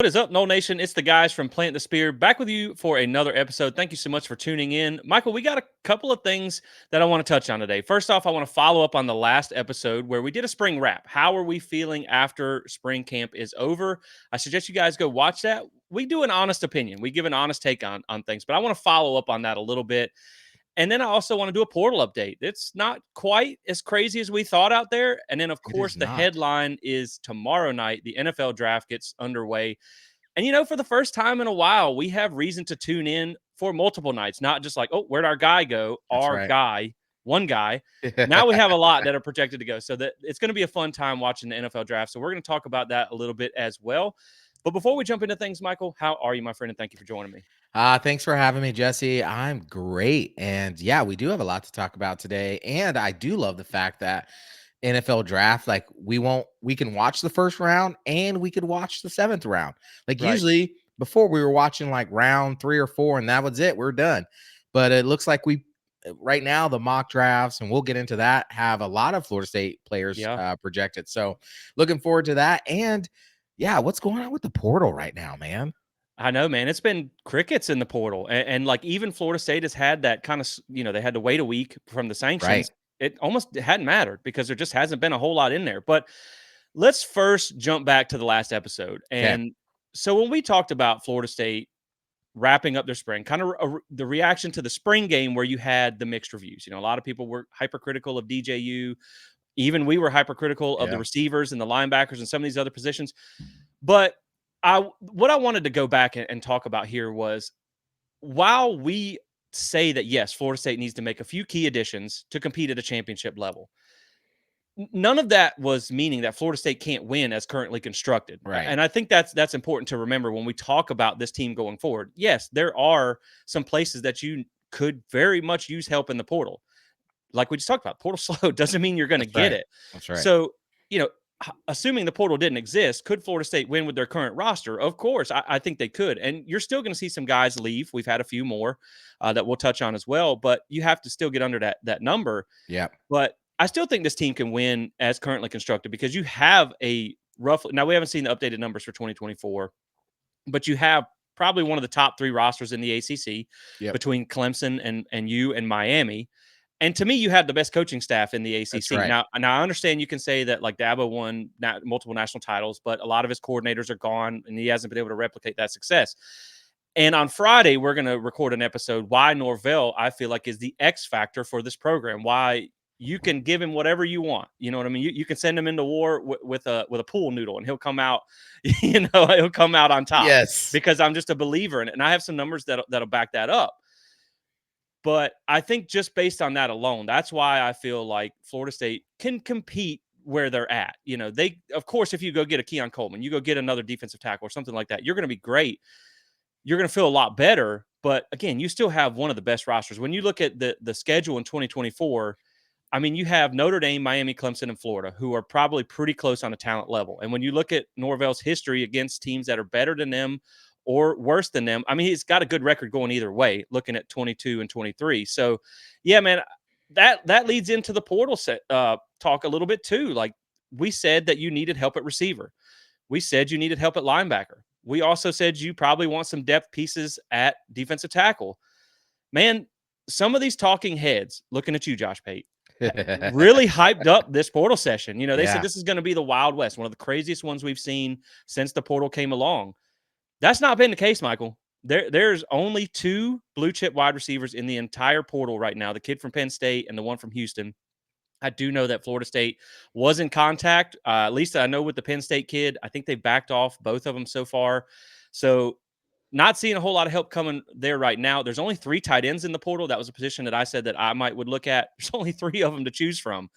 What is up, Noel Nation? It's the guys from Plant the Spear back with you for another episode. Thank you so much for tuning in. Michael, we got a couple of things that I want to touch on today. First off, I want to follow up on the last episode where we did a spring wrap. How are we feeling after spring camp is over? I suggest you guys go watch that. We do an honest opinion. We give an honest take on things, but I want to follow up on that a little bit. And then I also want to do a portal update. It's not quite as crazy as we thought out there. And then, of It is course, the not. headline is tomorrow night, the NFL draft gets underway. And, for the first time in a while, we have reason to tune in for multiple nights, not just like, oh, where'd our guy go? That's Our right. guy, one guy. Now we have a lot that are projected to go. So that it's going to be a fun time watching the NFL draft. So we're going to talk about that a little bit as well. But before we jump into things, Michael, how are you, my friend? And thank you for joining me. Thanks for having me, Jesse. I'm great. And yeah, we do have a lot to talk about today. And I do love the fact that NFL draft, like we can watch the first round and we could watch the seventh round. Like Right. usually before we were watching like round 3 or 4 and that was it. We're done. But it looks like right now the mock drafts, and we'll get into that, have a lot of Florida State players Yeah. projected. So looking forward to that. And yeah, what's going on with the portal right now, man? I know, man. It's been crickets in the portal. And like even Florida State has had that kind of, they had to wait a week from the Right. sanctions. It almost hadn't mattered because there just hasn't been a whole lot in there. But let's first jump back to the last episode. Okay. And so when we talked about Florida State wrapping up their spring, kind of the reaction to the spring game where you had the mixed reviews. A lot of people were hypercritical of DJU. Even we were hypercritical of the Yeah. receivers and the linebackers and some of these other positions. But what I wanted to go back and talk about here was while we say that yes, Florida State needs to make a few key additions to compete at a championship level, none of that was meaning that Florida State can't win as currently constructed. Right. And I think that's important to remember when we talk about this team going forward. Yes, there are some places that you could very much use help in the portal. Like we just talked about, portal slow doesn't mean you're going to That's get right. it. That's right. So, assuming the portal didn't exist, could Florida State win with their current roster? Of course, I think they could. And you're still going to see some guys leave. We've had a few more that we'll touch on as well, but you have to still get under that number. Yeah. But I still think this team can win as currently constructed because you have a roughly, now we haven't seen the updated numbers for 2024, but you have probably one of the top three rosters in the ACC Yep. between Clemson and you and Miami. And to me, you have the best coaching staff in the That's ACC. right. Now I understand you can say that like Dabo won multiple national titles, but a lot of his coordinators are gone, and he hasn't been able to replicate that success. And on Friday, we're going to record an episode why Norvell, I feel like, is the X factor for this program. Why you can give him whatever you want. You know what I mean? You can send him into war with a pool noodle, and he'll come out. He'll come out on top Yes. because I'm just a believer in it, and I have some numbers that'll back that up. But I think just based on that alone, that's why I feel like Florida State can compete where they're at. They, of course, if you go get a Keon Coleman, you go get another defensive tackle or something like that, you're going to be great. You're going to feel a lot better. But again, you still have one of the best rosters. When you look at the schedule in 2024, I mean, you have Notre Dame, Miami, Clemson, and Florida, who are probably pretty close on a talent level. And when you look at Norvell's history against teams that are better than them or worse than them, I mean, he's got a good record going either way, looking at 22 and 23. So, yeah, man, that leads into the portal talk a little bit too. Like we said that you needed help at receiver. We said you needed help at linebacker. We also said you probably want some depth pieces at defensive tackle. Man, some of these talking heads, looking at you, Josh Pate, really hyped up this portal session. They said Yeah. this is going to be the Wild West, one of the craziest ones we've seen since the portal came along. That's not been the case, Michael. There's only two blue chip wide receivers in the entire portal right now, the kid from Penn State and the one from Houston. I do know that Florida State was in contact. At least I know with the Penn State kid. I think they backed off both of them so far. So not seeing a whole lot of help coming there right now. There's only 3 tight ends in the portal. That was a position that I said that I would look at. There's only 3 of them to choose from.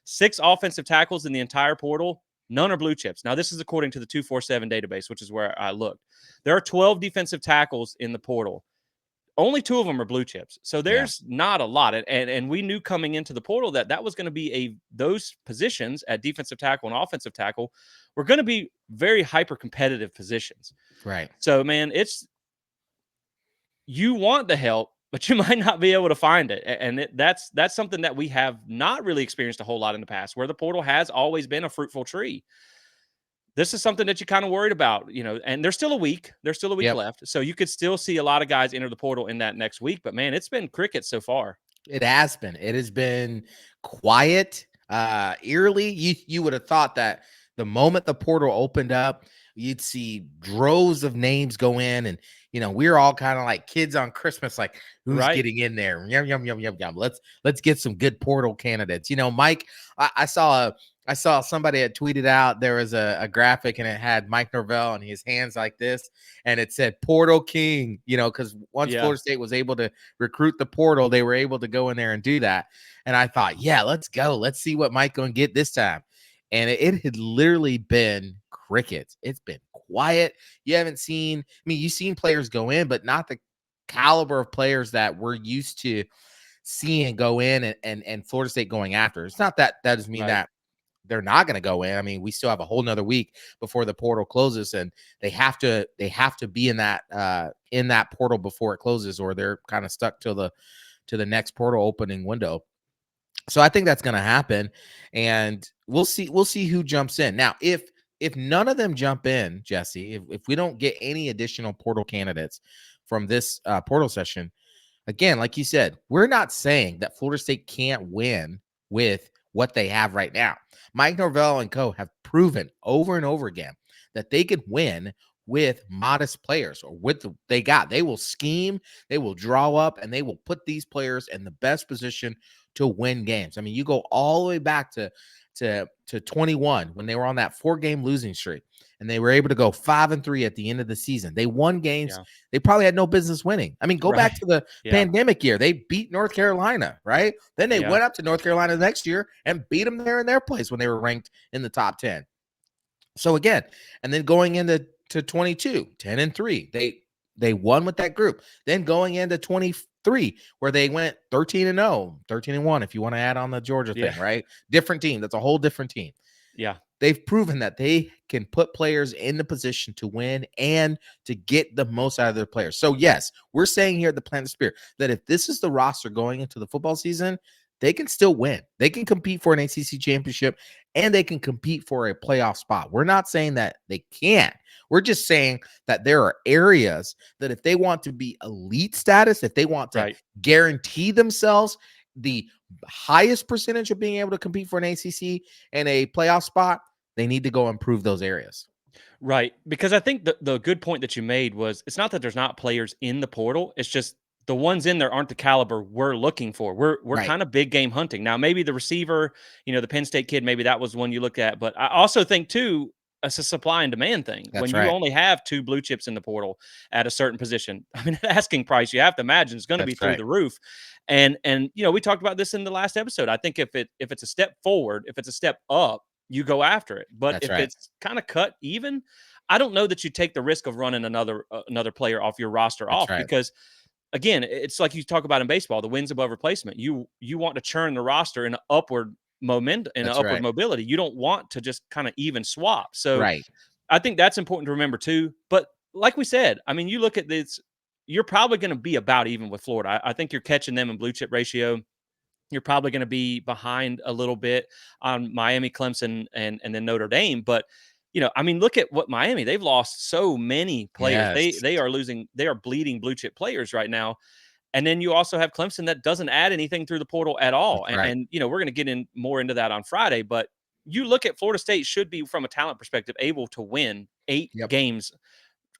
6 offensive tackles in the entire portal. None are blue chips. Now, this is according to the 247 database, which is where I looked. There are 12 defensive tackles in the portal. Only 2 of them are blue chips. So Yeah. there's not a lot. And we knew coming into the portal that was going to be those positions at defensive tackle and offensive tackle were going to be very hyper competitive positions. Right. So, man, you want the help, but you might not be able to find it. And that's something that we have not really experienced a whole lot in the past, where the portal has always been a fruitful tree. this is something that you kind of worried about, and there's still a week. There's still a week Yep. left. So you could still see a lot of guys enter the portal in that next week. But man, it's been cricket so far. It has been. It has been quiet, eerily. You would have thought that the moment the portal opened up, you'd see droves of names go in, and we're all kind of like kids on Christmas, like who's Right. getting in there? Yum yum yum yum yum. Let's get some good portal candidates. Mike, I saw somebody had tweeted out there was a graphic and it had Mike Norvell and his hands like this, and it said Portal King. Because once Yeah. Florida State was able to recruit the portal, they were able to go in there and do that. And I thought, yeah, let's go. Let's see what Mike gonna get this time. And it had literally been crickets. It's been quiet. You haven't seen, I mean, you've seen players go in, but not the caliber of players that we're used to seeing go in and Florida State going after. It's not that doesn't mean Right. that they're not going to go in. I mean, we still have a whole nother week before the portal closes, and they have to be in that portal before it closes, or they're kind of stuck to the next portal opening window. So I think that's going to happen, and we'll see who jumps in. Now, if none of them jump in, Jesse, if we don't get any additional portal candidates from this portal session, again, like you said, we're not saying that Florida State can't win with what they have right now. Mike Norvell and co have proven over and over again that they could win with modest players or with they got. They will scheme, they will draw up, and they will put these players in the best position to win games. I mean, you go all the way back to 21 when they were on that 4-game losing streak and they were able to go 5-3 at the end of the season. They won games Yeah. they probably had no business winning. I mean, go Right. back to the Yeah. pandemic year. They beat North Carolina, right? Then they Yeah. went up to North Carolina the next year and beat them there in their place when they were ranked in the top 10. So again, and then going into 22, 10-3, they won with that group. Then going into 23, where they went 13-0, 13-1, if you want to add on the Georgia Yeah. thing, right? Different team. That's a whole different team. Yeah. They've proven that they can put players in the position to win and to get the most out of their players. So, yes, we're saying here at the Planet Spirit that if this is the roster going into the football season, they can still win. They can compete for an ACC championship and they can compete for a playoff spot. We're not saying that they can't. We're just saying that there are areas that if they want to be elite status, if they want to Right. guarantee themselves the highest percentage of being able to compete for an ACC and a playoff spot, they need to go improve those areas. Right. Because I think the good point that you made was it's not that there's not players in the portal. It's just the ones in there aren't the caliber we're looking for. We're Right. kind of big game hunting. Now, maybe the receiver, the Penn State kid, maybe that was one you looked at. But I also think too, it's a supply and demand thing. That's When you right. only have two blue chips in the portal at a certain position, I mean, asking price you have to imagine is going to be That's through right. the roof. And we talked about this in the last episode. I think if it's a step forward, if it's a step up, you go after it. But That's if right. it's kind of cut even, I don't know that you take the risk of running another player off your roster That's off right. because again, it's like you talk about in baseball, the wins above replacement. You want to churn the roster in an upward momentum in an That's upward right. mobility. You don't want to just kind of even swap. So Right. I think that's important to remember too. But like we said, I mean, you look at this, you're probably going to be about even with Florida. I think you're catching them in blue chip ratio. You're probably going to be behind a little bit on Miami, Clemson, and then Notre Dame. But I mean, look at what Miami. They've lost so many players. They Yes. they are losing. They are bleeding blue chip players right now. And then you also have Clemson that doesn't add anything through the portal at all. That's And, right. and we're going to get in more into that on Friday. But you look at Florida State should be from a talent perspective able to win 8 games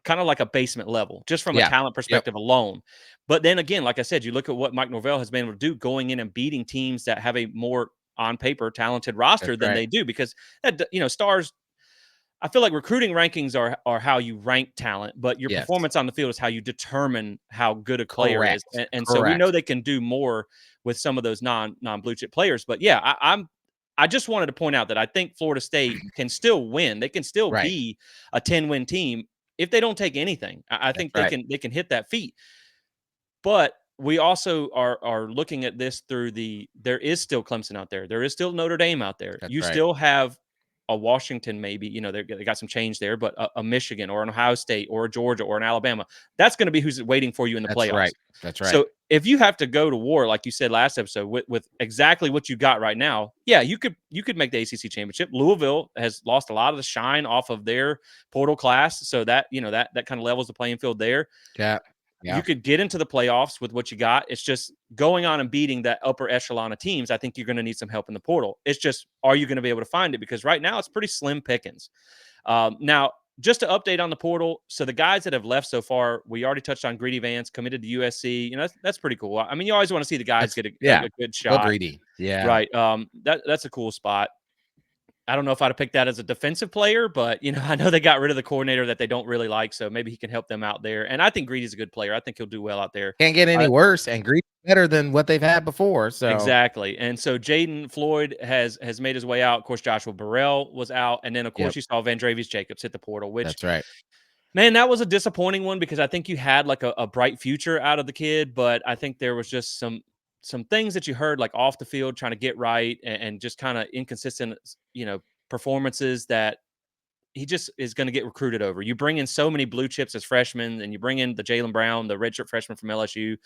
kind of like a basement level, just from a Yeah. talent Yep. perspective alone. But then again, like I said, you look at what Mike Norvell has been able to do going in and beating teams that have a more on paper talented roster That's than right. they do because that stars. I feel like recruiting rankings are how you rank talent, but your Yes. performance on the field is how you determine how good a player is. Correct. And so we know Correct. they can do more with some of those non blue chip players. But yeah, I just wanted to point out that I think Florida State can still win. They can still Right. be a 10-win team if they don't take anything. I That's think they right. can hit that feat. But we also are looking at this through there is still Clemson out there. There is still Notre Dame out there. That's You right. still have a Washington, maybe, they got some change there, but a Michigan or an Ohio State or a Georgia or an Alabama, that's going to be who's waiting for you in the That's playoffs. right. That's right. So if you have to go to war, like you said last episode, with exactly what you got right now, yeah, you could make the ACC championship. Louisville has lost a lot of the shine off of their portal class, so that kind of levels the playing field there. Yeah. You Yeah. could get into the playoffs with what you got. It's just going on and beating that upper echelon of teams. I think you're going to need some help in the portal. It's just, are you going to be able to find it? Because right now it's pretty slim pickings. Now, just to update on the portal, so the guys that have left so far, we already touched on Greedy Vance committed to USC. That's pretty cool. I mean, you always want to see the guys That's get yeah. a good Go shot, Greedy. Yeah. right? That's a cool spot. I don't know if I'd have picked that as a defensive player, but I know they got rid of the coordinator that they don't really like, so maybe he can help them out there. And I think Greedy's a good player. I think he'll do well out there. Can't get any worse, and Greedy's better than what they've had before. So Exactly. And so Jaden Floyd has made his way out. Of course, Joshua Burrell was out, and then of yep, course you saw Vandrevius Jacobs hit the portal, which, that's right. man, that was a disappointing one because I think you had like a bright future out of the kid, but I think there was just some things that you heard like off the field trying to get right, and just kind of inconsistent, performances that he just is going to get recruited over. You bring in so many blue chips as freshmen, and you bring in the Jalen Brown, the redshirt freshman from LSU.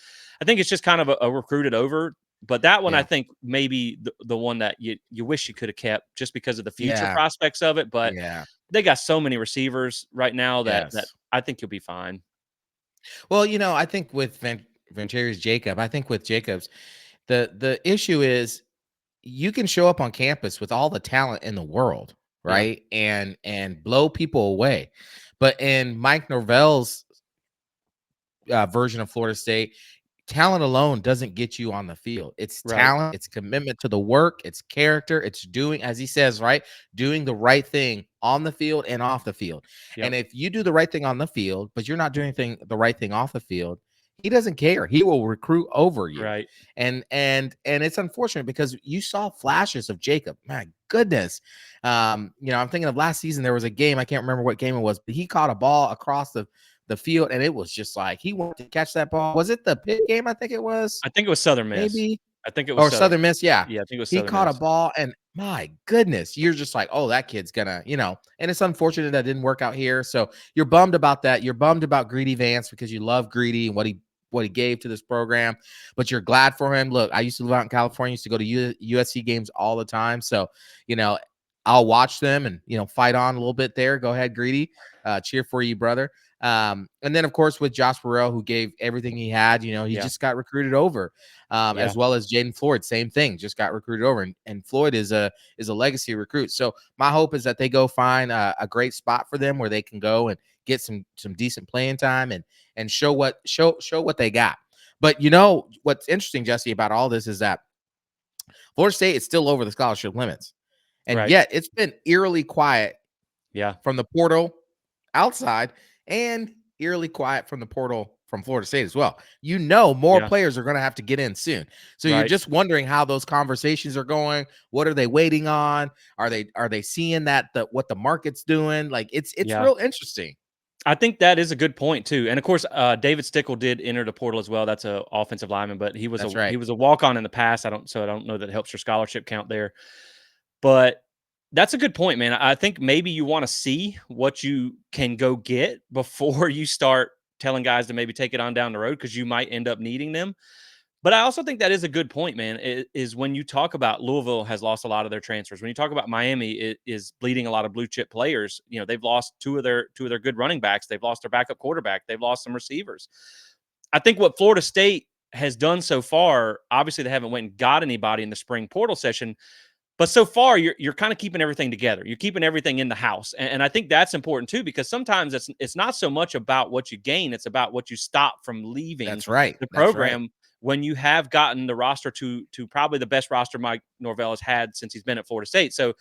I think it's just kind of a recruited over. But that one, I Yeah. think maybe the one that you wish you could have kept just because of the future Yeah. prospects of it. But Yeah. they got so many receivers right now that Yes. I think you'll be fine. Well, I think with Venturi's Jacob, I think with Jacobs, the issue is you can show up on campus with all the talent in the world, Yeah, right? And blow people away. But in Mike Norvell's version of Florida State, talent alone doesn't get you on the field. It's right. talent, it's commitment to the work, it's character, it's doing, as he says, right? Doing the right thing on the field and off the field. And Yep. if you do the right thing on the field, but you're not doing the right thing off the field, he doesn't care. He will recruit over you. Right. And it's unfortunate because you saw flashes of Jacob. My goodness. I'm thinking of last season, there was a game, I can't remember what game it was, but he caught a ball across the field, and it was just like he wanted to catch that ball. Was it the Pitt game? I think it was, I think it was Southern Miss. maybe, I think it was or Southern. Southern Miss. Yeah, Yeah, I think it was he Southern caught a Miss. ball, and my goodness, you're just like, oh, that kid's gonna, And it's unfortunate that didn't work out here. So you're bummed about that. You're bummed about Greedy Vance because you love Greedy and what he gave to this program, but you're glad for him. Look, I used to live out in California, used to go to USC games all the time. So, you know, I'll watch them and, fight on a little bit there. Go ahead, Greedy. Cheer for you, brother. And then, of course, with Josh Burrell, who gave everything he had, he Yeah. just got recruited over, Yeah. as well as Jaden Floyd. Same thing, just got recruited over. And Floyd is a legacy recruit. So my hope is that they go find a great spot for them where they can go and get some decent playing time and show what they got. But what's interesting, Jesse, about all this is that Florida State is still over the scholarship limits, and Right. yet it's been eerily quiet Yeah. from the portal outside and eerily quiet from the portal from Florida State as well. More Yeah. players are going to have to get in soon. So you're Right. just wondering how those conversations are going. What are they waiting on? Are they seeing what the market's doing? Like it's Yeah. real interesting. I think that is a good point too. And of course, David Stickle did enter the portal as well. That's a offensive lineman, but he was That's a right. he was a walk on in the past. I don't know that helps your scholarship count there. But that's a good point, man. I think maybe you want to see what you can go get before you start telling guys to maybe take it on down the road because you might end up needing them. But I also think that is a good point, man. Is when you talk about Louisville has lost a lot of their transfers. When you talk about Miami, it is bleeding a lot of blue chip players. They've lost two of their good running backs. They've lost their backup quarterback. They've lost some receivers. I think what Florida State has done so far, obviously they haven't went and got anybody in the spring portal session, but so far, you're kind of keeping everything together. You're keeping everything in the house, and I think that's important too because sometimes it's not so much about what you gain; it's about what you stop from leaving That's right. the That's right. program when you have gotten the roster to probably the best roster Mike Norvell has had since he's been at Florida State. So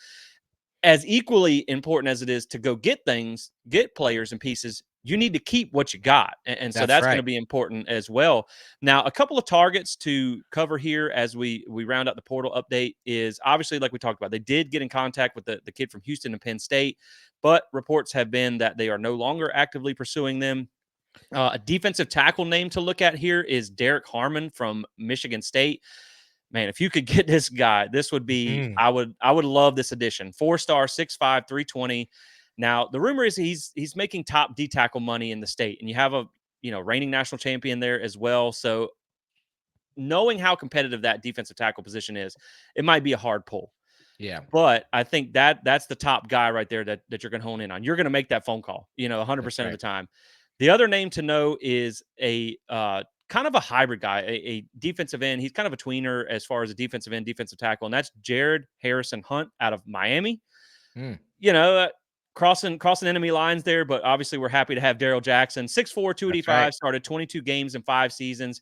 as equally important as it is to go get things, get players and pieces, you need to keep what you got. And so That's that's going to right. be important as well. Now, a couple of targets to cover here as we round out the portal update is obviously, like we talked about, they did get in contact with the kid from Houston and Penn State, but reports have been that they are no longer actively pursuing them. A defensive tackle name to look at here is Derek Harmon from Michigan State. man, if you could get this guy, this would be Mhm. I would love this addition. 4-star, 6'5", 320. Now, the rumor is he's making top D tackle money in the state, and you have a reigning national champion there as well. So knowing how competitive that defensive tackle position is, it might be a hard pull. Yeah, But I think that's the top guy right there that you're going to hone in on. You're going to make that phone call, 100% that's of the right. time. The other name to know is a kind of a hybrid guy, a defensive end. He's kind of a tweener as far as a defensive end, defensive tackle, and that's Jared Harrison Hunt out of Miami. Mm, You know, crossing enemy lines there, but obviously we're happy to have Daryl Jackson, 6'4", that's right. 285, started 22 games in 5 seasons.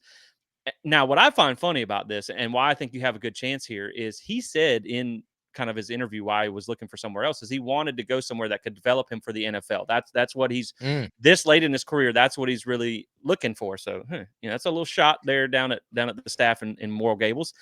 Now, what I find funny about this and why I think you have a good chance here is he said in kind of his interview why he was looking for somewhere else is he wanted to go somewhere that could develop him for the NFL. That's what he's Mm, this late in his career. That's what he's really looking for. So, that's a little shot there down at the staff in Moral Gables.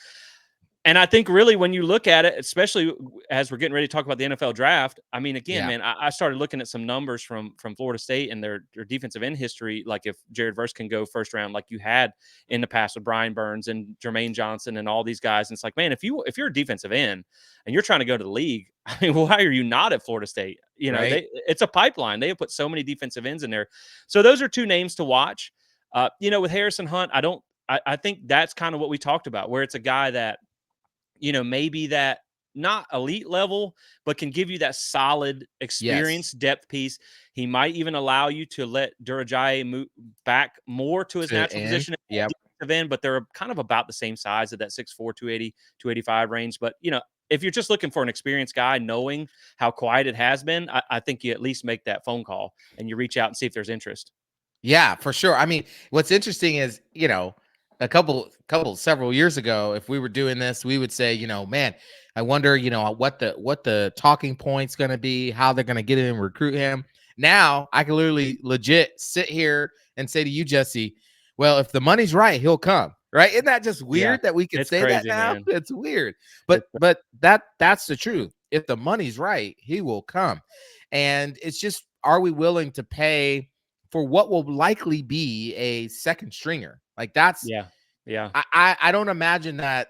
And I think really when you look at it, especially as we're getting ready to talk about the NFL draft, I mean, again, yeah, man, I started looking at some numbers from Florida State and their defensive end history. Like if Jared Verse can go first round, like you had in the past with Brian Burns and Jermaine Johnson and all these guys, and it's like, man, if you're a defensive end and you're trying to go to the league, I mean, why are you not at Florida State? right. It's a pipeline. They have put so many defensive ends in there. So those are two names to watch. With Harrison Hunt, I think that's kind of what we talked about, where it's a guy that maybe that not elite level, but can give you that solid Yes, experience depth piece. He might even allow you to let Durajaye move back more to his to natural end. position at Yep. defensive end, but they're kind of about the same size at that 6'4", 280, 285 range. But, if you're just looking for an experienced guy, knowing how quiet it has been, I think you at least make that phone call and you reach out and see if there's interest. Yeah, for sure. I mean, what's interesting is, several years ago, if we were doing this, we would say, man, I wonder, what the talking point's going to be, how they're going to get in and recruit him. Now, I can literally legit sit here and say to you, Jesse, well, if the money's right, he'll come. Right? Isn't that just Yeah. weird that we could It's say that crazy, now? man. It's weird. But It's that's the truth. If the money's right, he will come. And it's just, are we willing to pay for what will likely be a second stringer? Like that's yeah. Yeah. I don't imagine that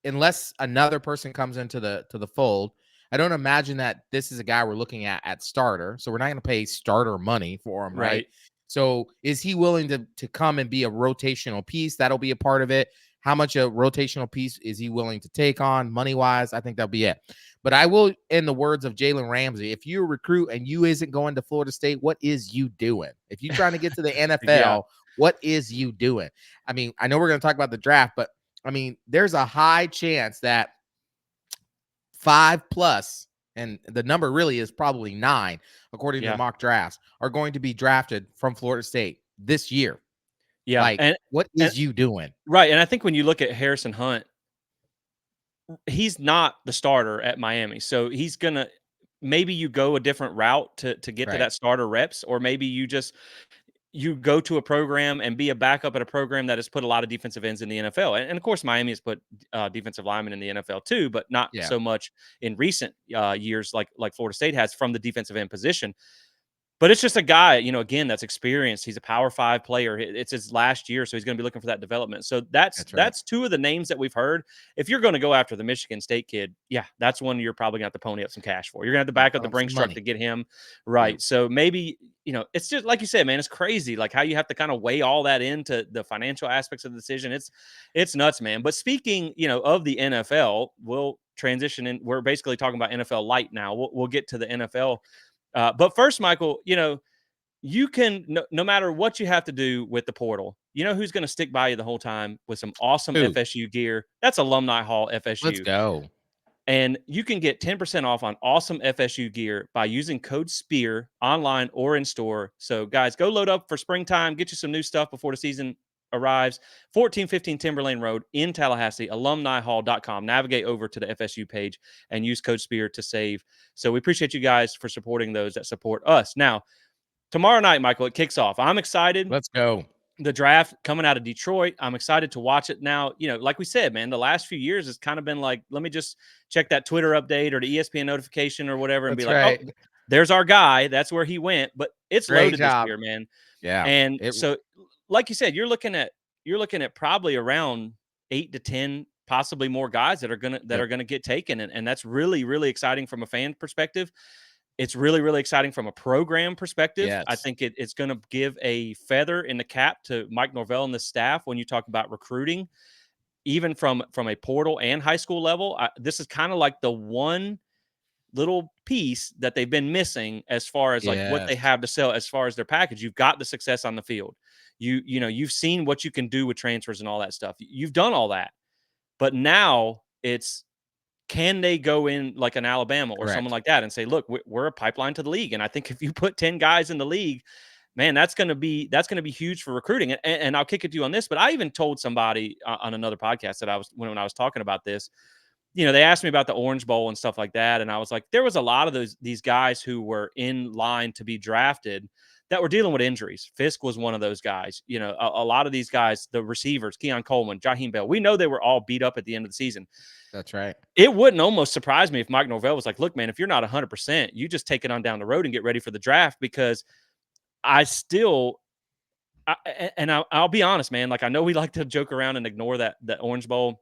unless another person comes into the fold. I don't imagine that this is a guy we're looking at starter. So we're not going to pay starter money for him, right? Right. So is he willing to come and be a rotational piece? That'll be a part of it. How much a rotational piece is he willing to take on money wise? I think that'll be it. But I will, in the words of Jalen Ramsey, if you recruit and you isn't going to Florida State, what is you doing? If you're trying to get to the Yeah. NFL, what is you doing? I mean, I know we're going to talk about the draft, but I mean, there's a high chance that 5+, and the number really is probably 9, according to the Yeah. mock drafts, are going to be drafted from Florida State this year. Yeah. Like, And what and is you doing? right, and I think when you look at Harrison Hunt, he's not the starter at Miami, so he's gonna maybe you go a different route to get to Right. that starter reps, or maybe you go to a program and be a backup at a program that has put a lot of defensive ends in the NFL, and of course Miami has put defensive linemen in the NFL too, but not Yeah. so much in recent years like Florida State has from the defensive end position. But it's just a guy, again, that's experienced. He's a Power 5 player. It's his last year, so he's gonna be looking for that development. So that's That's right. that's 2 of the names that we've heard. If you're gonna go after the Michigan State kid, yeah, that's one you're probably gonna have to pony up some cash for. You're gonna have to Gonna back up the throw him some Brinks truck money. to get him. Yeah. Right. So maybe, it's just like you said, man, it's crazy, like, how you have to kinda weigh all that into the financial aspects of the decision. It's nuts, man. But speaking, of the NFL, we'll transition in. We're basically talking about NFL light now. We'll get to the NFL. But first, Michael, you can no matter what you have to do with the portal, who's going to stick by you the whole time with some awesome Who? FSU gear. That's Alumni Hall Let's FSU. go. And you can get 10% off on awesome FSU gear by using code SPEAR online or in store. So guys, go load up for springtime, get you some new stuff before the season arrives. 1415 Timberlane Road in Tallahassee, alumnihall.com. Navigate over to the FSU page and use code SPEAR to save. So we appreciate you guys for supporting those that support us. Now, tomorrow night, Michael, it kicks off. I'm excited. Let's go. The draft coming out of Detroit. I'm excited to watch it now. Like we said, man, the last few years has kind of been like, let me just check that Twitter update or the ESPN notification or whatever and be That's like, oh, right. there's our guy. That's where he went. But it's Great loaded this job. year, man. Yeah. And It so, like you said, you're looking at probably around 8 to 10 possibly more guys that Yep. are gonna get taken, and that's really really exciting from a fan perspective. It's really really exciting from a program perspective. I Yes. think it's going to give a feather in the cap to Mike Norvell and the staff when you talk about recruiting, even from a portal and high school level. This is kind of like the one little piece that they've been missing as far as like what they Yes. have to sell as far as their package. You've got the success on the field. You've seen what you can do with transfers and all that stuff. You've done all that. But now it's, can they go in like an Alabama or someone Correct. like that and say, look, we're a pipeline to the league. And I think if you put 10 guys in the league, man, that's going to be huge for recruiting. And I'll kick it to you on this, but I even told somebody on another podcast that when I was talking about this, they asked me about the Orange Bowl and stuff like that, and I was like, there was a lot of these guys who were in line to be drafted that were dealing with injuries. Fisk was one of those guys. A lot of these guys, the receivers, Keon Coleman, Jaheim Bell, we know they were all beat up at the end of the season. That's right. It wouldn't almost surprise me if Mike Norvell was like, look, man, if you're not 100%, you just take it on down the road and get ready for the draft, because I still, and I'll be honest, man. Like, I know we like to joke around and ignore that Orange Bowl.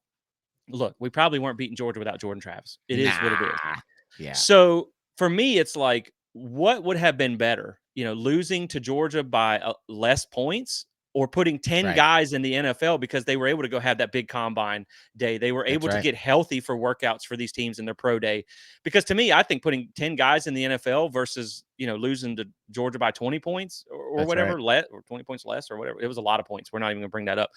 Look, we probably weren't beating Georgia without Jordan Travis. It is what it is. Nah. Yeah. So for me, it's like, what would have been better? Losing to Georgia by less points, or putting 10 Right. guys in the NFL because they were able to go have that big combine day. They were That's able to right. get healthy for workouts for these teams in their pro day. Because to me, I think putting 10 guys in the NFL versus, losing to Georgia by 20 points or That's right. whatever, or 20 points less or whatever. It was a lot of points. We're not even going to bring that up.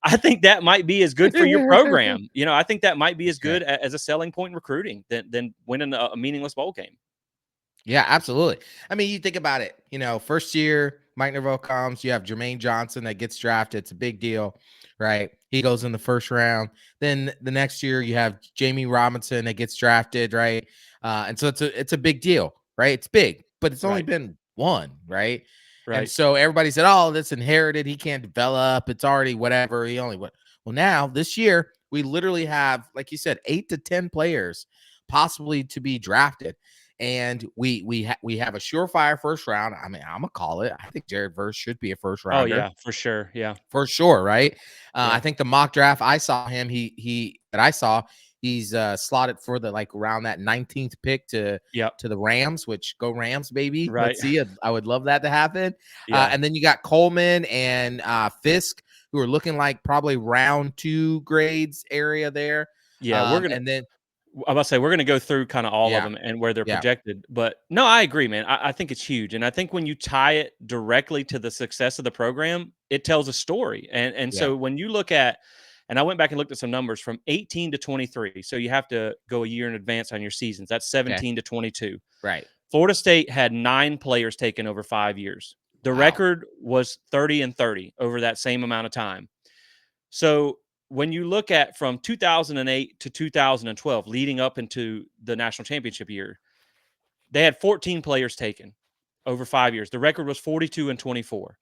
I think that might be as good for your program. I think that might be as That's right. good as a selling point in recruiting than winning a meaningless bowl game. Yeah, absolutely. I mean, you think about it, first year, Mike Norvell comes, you have Jermaine Johnson that gets drafted. It's a big deal, right? He goes in the first round. Then the next year, you have Jamie Robinson that gets drafted, right? And so it's a big deal, right? It's big, but it's only Right. been one, right? And Right. so everybody said, "Oh, that's inherited. He can't develop. It's already whatever. He only what." Well, now this year, we literally have, like you said, 8 to 10 players possibly to be drafted. And we have a surefire first round. I mean, I'm gonna call it. I think Jared Verse should be a first Oh rounder yeah, for sure. Yeah. for sure, right? I Yeah. think the mock draft I saw him, he that I saw, he's slotted for the like around that 19th pick Yep. to the Rams, which go Rams, baby. Right. Let's see. I would love that to happen. Yeah. And then you got Coleman and Fisk, who are looking like probably round 2 grades area there. Yeah. We're gonna And then I must say we're gonna go through kind of all of yeah, them and where they're yeah, projected. But no, I agree, man. I think it's huge. And I think when you tie it directly to the success of the program, it tells a story. And yeah. so when you look at, and I went back and looked at some numbers from 18 to 23. So you have to go a year in advance on your seasons. That's Okay. 17 to 22. Right. Florida State had 9 players taken over 5 years. The Wow. record was 30 and 30 over that same amount of time. So when you look at from 2008 to 2012, leading up into the national championship year, they had 14 players taken over 5 years. The record was 42 and 24.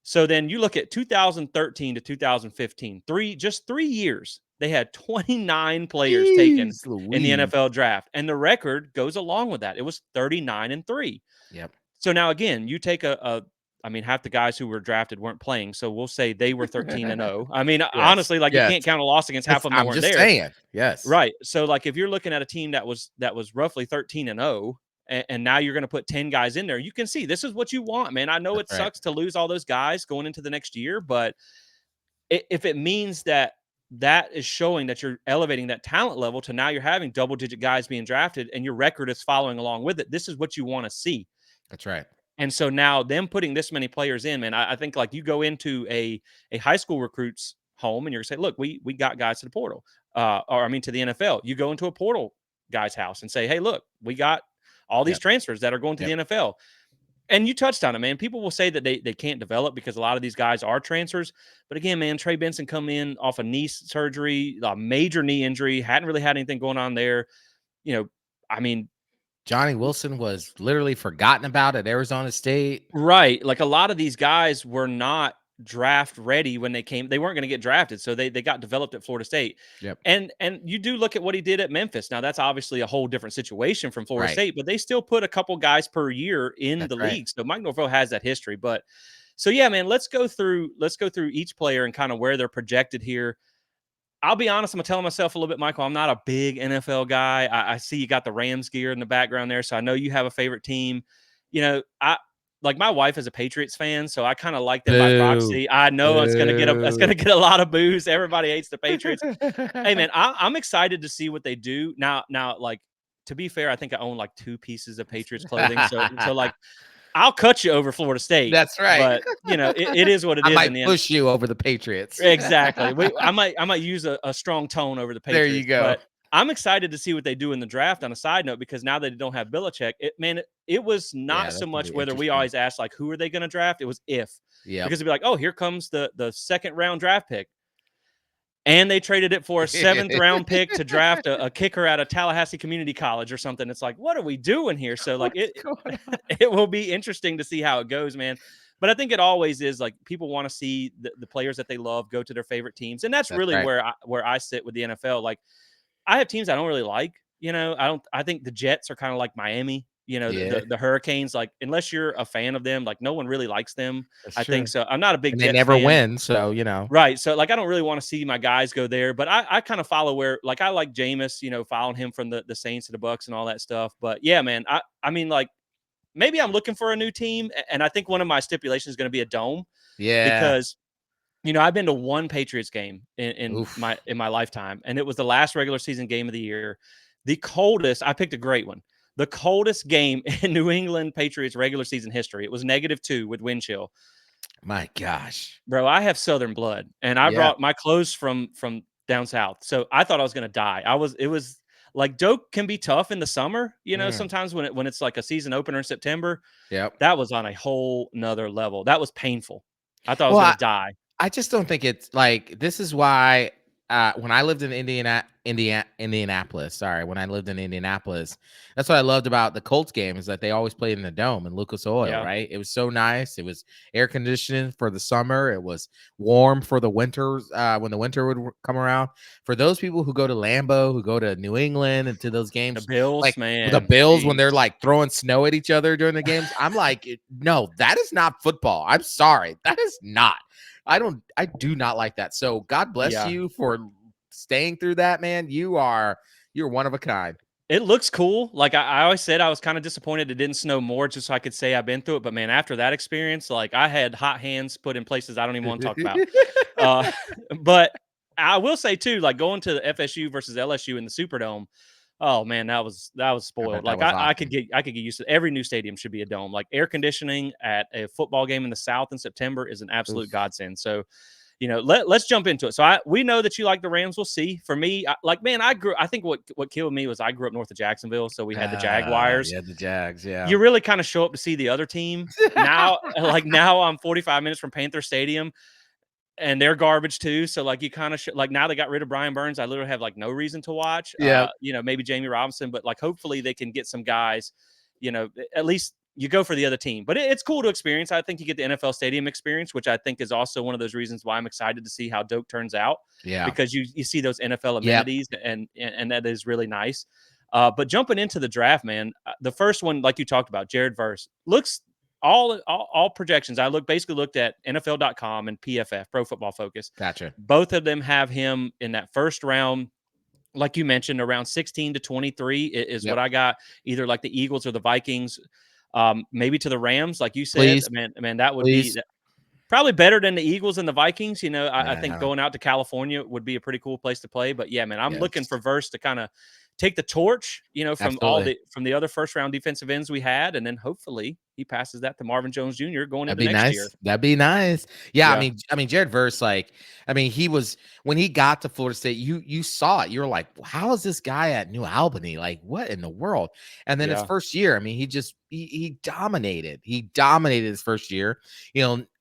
So then you look at 2013 to 2015, just 3 years, they had 29 players taken Jeez in the Louise. NFL draft. And the record goes along with that. It was 39 and 3. Yep. So now again, you take I mean, half the guys who were drafted weren't playing, so we'll say they were 13 and 0. I mean, Yes. honestly, like, you Yes. can't count a loss against half of them that I'm weren't just there. saying. Yes. Right. So, like, if you're looking at a team that was roughly 13 and 0, and now you're going to put 10 guys in there, you can see this is what you want, man. I know That's it right. sucks to lose all those guys going into the next year, but if it means that is showing that you're elevating that talent level to now you're having double digit guys being drafted and your record is following along with it, this is what you want to see. That's right. And so now them putting this many players in, man, I think like you go into a high school recruit's home and you're gonna say, look, we got guys to the portal, or I mean to the NFL. You go into a portal guy's house and say, hey, look, we got all these Yep. transfers that are going to the Yep. NFL. And you touched on it, man. People will say that they can't develop because a lot of these guys are transfers. But again, man, Trey Benson come in off a knee surgery, a major knee injury, hadn't really had anything going on there. You know, I mean, Johnny Wilson was literally forgotten about at Arizona State. right. Like a lot of these guys were not draft ready when they came. They weren't going to get drafted. So they got developed at Florida State. Yep. And you do look at what he did at Memphis. Now that's obviously a whole different situation from Florida Right. State, but they still put a couple guys per year in That's the right. league. So Mike Norvell has that history. But so yeah, man, let's go through each player and kind of where they're projected here. I'll be honest, I'm telling myself a little bit, Michael, I'm not a big NFL guy. I see you got the Rams gear in the background there, so I know you have a favorite team. I like my wife is a Patriots fan, so I kind of like them by Boo. proxy. I know it's Boo. gonna get a lot of boos. Everybody hates the Patriots. Hey man, I'm excited to see what they do. Now, like to be fair, I think I own like 2 pieces of Patriots clothing. So like I'll cut you over Florida State, That's right. but it is what it I is in might the end. push you over the Patriots. Exactly. I might use a strong tone over the There you Patriots, go. but I'm excited to see what they do in the draft on a side note because now that they don't have Belichick, it was not Yeah, so that's gonna much be whether we interesting. always ask like who are they going to draft, it was if. Yep. Because it'd be like, "Oh, here comes the second round draft pick." And they traded it for a 7th round pick to draft a kicker out of Tallahassee Community College or something. It's like, what are we doing here? So like What's going on? it will be interesting to see how it goes, man. But I think it always is like people want to see the players that they love go to their favorite teams, and that's That's really right. where I sit with the NFL. Like I have teams I don't really like. I don't. I think the Jets are kind of like Miami. Yeah, The Hurricanes. Like unless you're a fan of them, like no one really likes them. that's I think true. so. I'm not a big And they Jets never fan. win, so, Right. So like I don't really want to see my guys go there, but I kind of follow where like I like Jameis, following him from the Saints to the Bucks and all that stuff. But yeah, man, I mean like maybe I'm looking for a new team, and I think one of my stipulations is going to be a dome yeah. because I've been to one Patriots game in Oof. my lifetime, and it was the last regular season game of the year. The coldest, I picked a great one. The coldest game in New England Patriots regular season history. It was -2 with wind chill. My gosh. Bro, I have Southern blood, and I Yeah. brought my clothes from down south. So I thought I was gonna die. It was like Doak can be tough in the summer, Mm, sometimes when it's like a season opener in September. yep. That was on a whole nother level. That was painful. I thought I was Well, gonna die. I just don't think it's like this is why when I lived in Indianapolis, sorry, when I lived in Indianapolis, that's what I loved about the Colts game is that they always played in the dome in Lucas Oil, Yeah, right? It was so nice. It was air conditioning for the summer. It was warm for the winters when the winter would come around. For those people who go to Lambeau, who go to New England and to those the games, Bills, like the man, Bills when jeez. they're like throwing snow at each other during the games, I'm like, no, that is not football. I'm sorry, that is not. I do not like that. So God bless Yeah. you for staying through that, man. You're one of a kind. It looks cool. Like I always said, I was kind of disappointed it didn't snow more, just so I could say I've been through it. But man, after that experience, like I had hot hands put in places I don't even want to talk about. Uh, but I will say too, like going to the FSU versus LSU in the Superdome. Oh man, that was I spoiled. bet that Like was I awesome. could get used to every new stadium should be a dome. Like air conditioning at a football game in the South in September is an absolute Oof. godsend. So let's jump into it. So we know that you like the Rams. We'll see. For me, man, I think what killed me was I grew up north of Jacksonville, so we had the Jaguars. Yeah, the Jags, yeah. You really kind of show up to see the other team. Now, like now, I'm 45 minutes from Panther Stadium, and they're garbage too. So like you kind of like now they got rid of Brian Burns. I literally have like no reason to watch. Yeah, Maybe Jamie Robinson, but like hopefully they can get some guys. At least you go for the other team. But it's cool to experience. I think you get the NFL stadium experience, which I think is also one of those reasons why I'm excited to see how Doak turns out yeah. because you see those NFL Yep. amenities and that is really nice. But jumping into the draft, man, the first one, like you talked about, Jared Verse looks all projections. I basically looked at NFL.com and PFF, Pro Football Focus. Gotcha. Both of them have him in that first round, like you mentioned, around 16 to 23 is what Yep. I got. Either like the Eagles or the Vikings, maybe to the Rams, like you said. Please, Man, that would be please. probably better than the Eagles and the Vikings. I think Yeah, going out to California would be a pretty cool place to play. But yeah, man, I'm looking yes. for Verse to kind of take the torch, Absolutely. from the other first round defensive ends we had, and then hopefully he passes that to Marvin Jones Jr. going That'd into be next year. nice. That'd be nice. Yeah, Yeah, I mean, Jared Verse, like, I mean, he was when he got to Florida State, you saw it. You were like, how is this guy at New Albany? Like, what in the world? And then his yeah, first year, I mean, he dominated. He dominated his first year.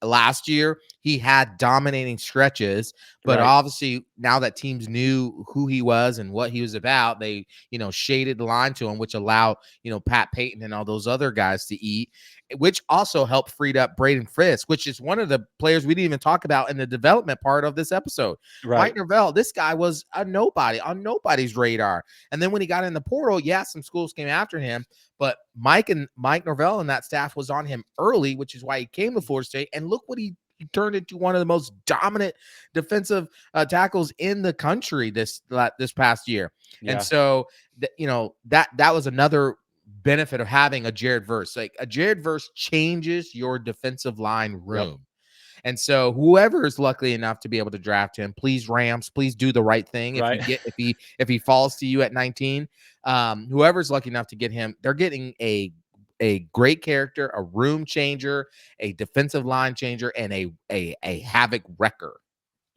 Last year he had dominating stretches, but right, obviously now that teams knew who he was and what he was about, they shaded the line to him, which allowed Pat Payton and all those other guys to eat, which also helped freed up Braden Frisk, which is one of the players we didn't even talk about in the development part of this episode. right. Mike Norvell, this guy was a nobody on nobody's radar. And then when he got in the portal, yeah, some schools came after him, but Mike Norvell and that staff was on him early, which is why he came to Florida State. And look what he turned into one of the most dominant defensive tackles in the country this past year. And Yeah. so, that was another benefit of having a Jared Verse. Like a Jared Verse changes your defensive line Yep. room. And so whoever is lucky enough to be able to draft him, please Rams, please do the right thing. If you Right. get if he falls to you at 19, whoever's lucky enough to get him, they're getting a great character, a room changer, a defensive line changer, and a havoc wrecker.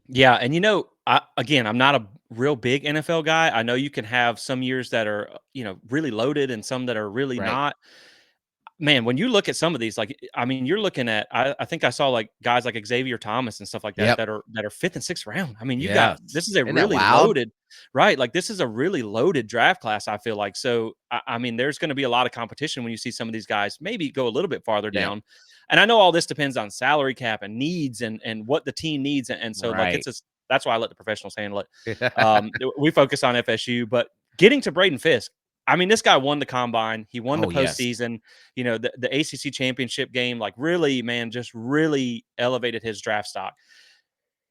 Yeah, and again, I'm not a real big NFL guy. I know you can have some years that are, really loaded and some that are really Right. not. Man, when you look at some of these, like, I mean, you're looking at I think I saw, like, guys like Xavier Thomas and stuff like that Yep. that are 5th and 6th round. I mean, you got Yes. this is a Isn't that really wild? loaded. Right, like, this is a really loaded draft class, I feel like. So, I mean, there's gonna be a lot of competition when you see some of these guys maybe go a little bit farther Yep. down. And I know all this depends on salary cap and needs and what the team needs, and so, like, Right. that's why I let the professionals handle it. We focus on FSU, but getting to Braden Fisk, I mean, this guy won the combine. He won the Oh, yes. postseason. The ACC championship game, like, really, man, just really elevated his draft stock.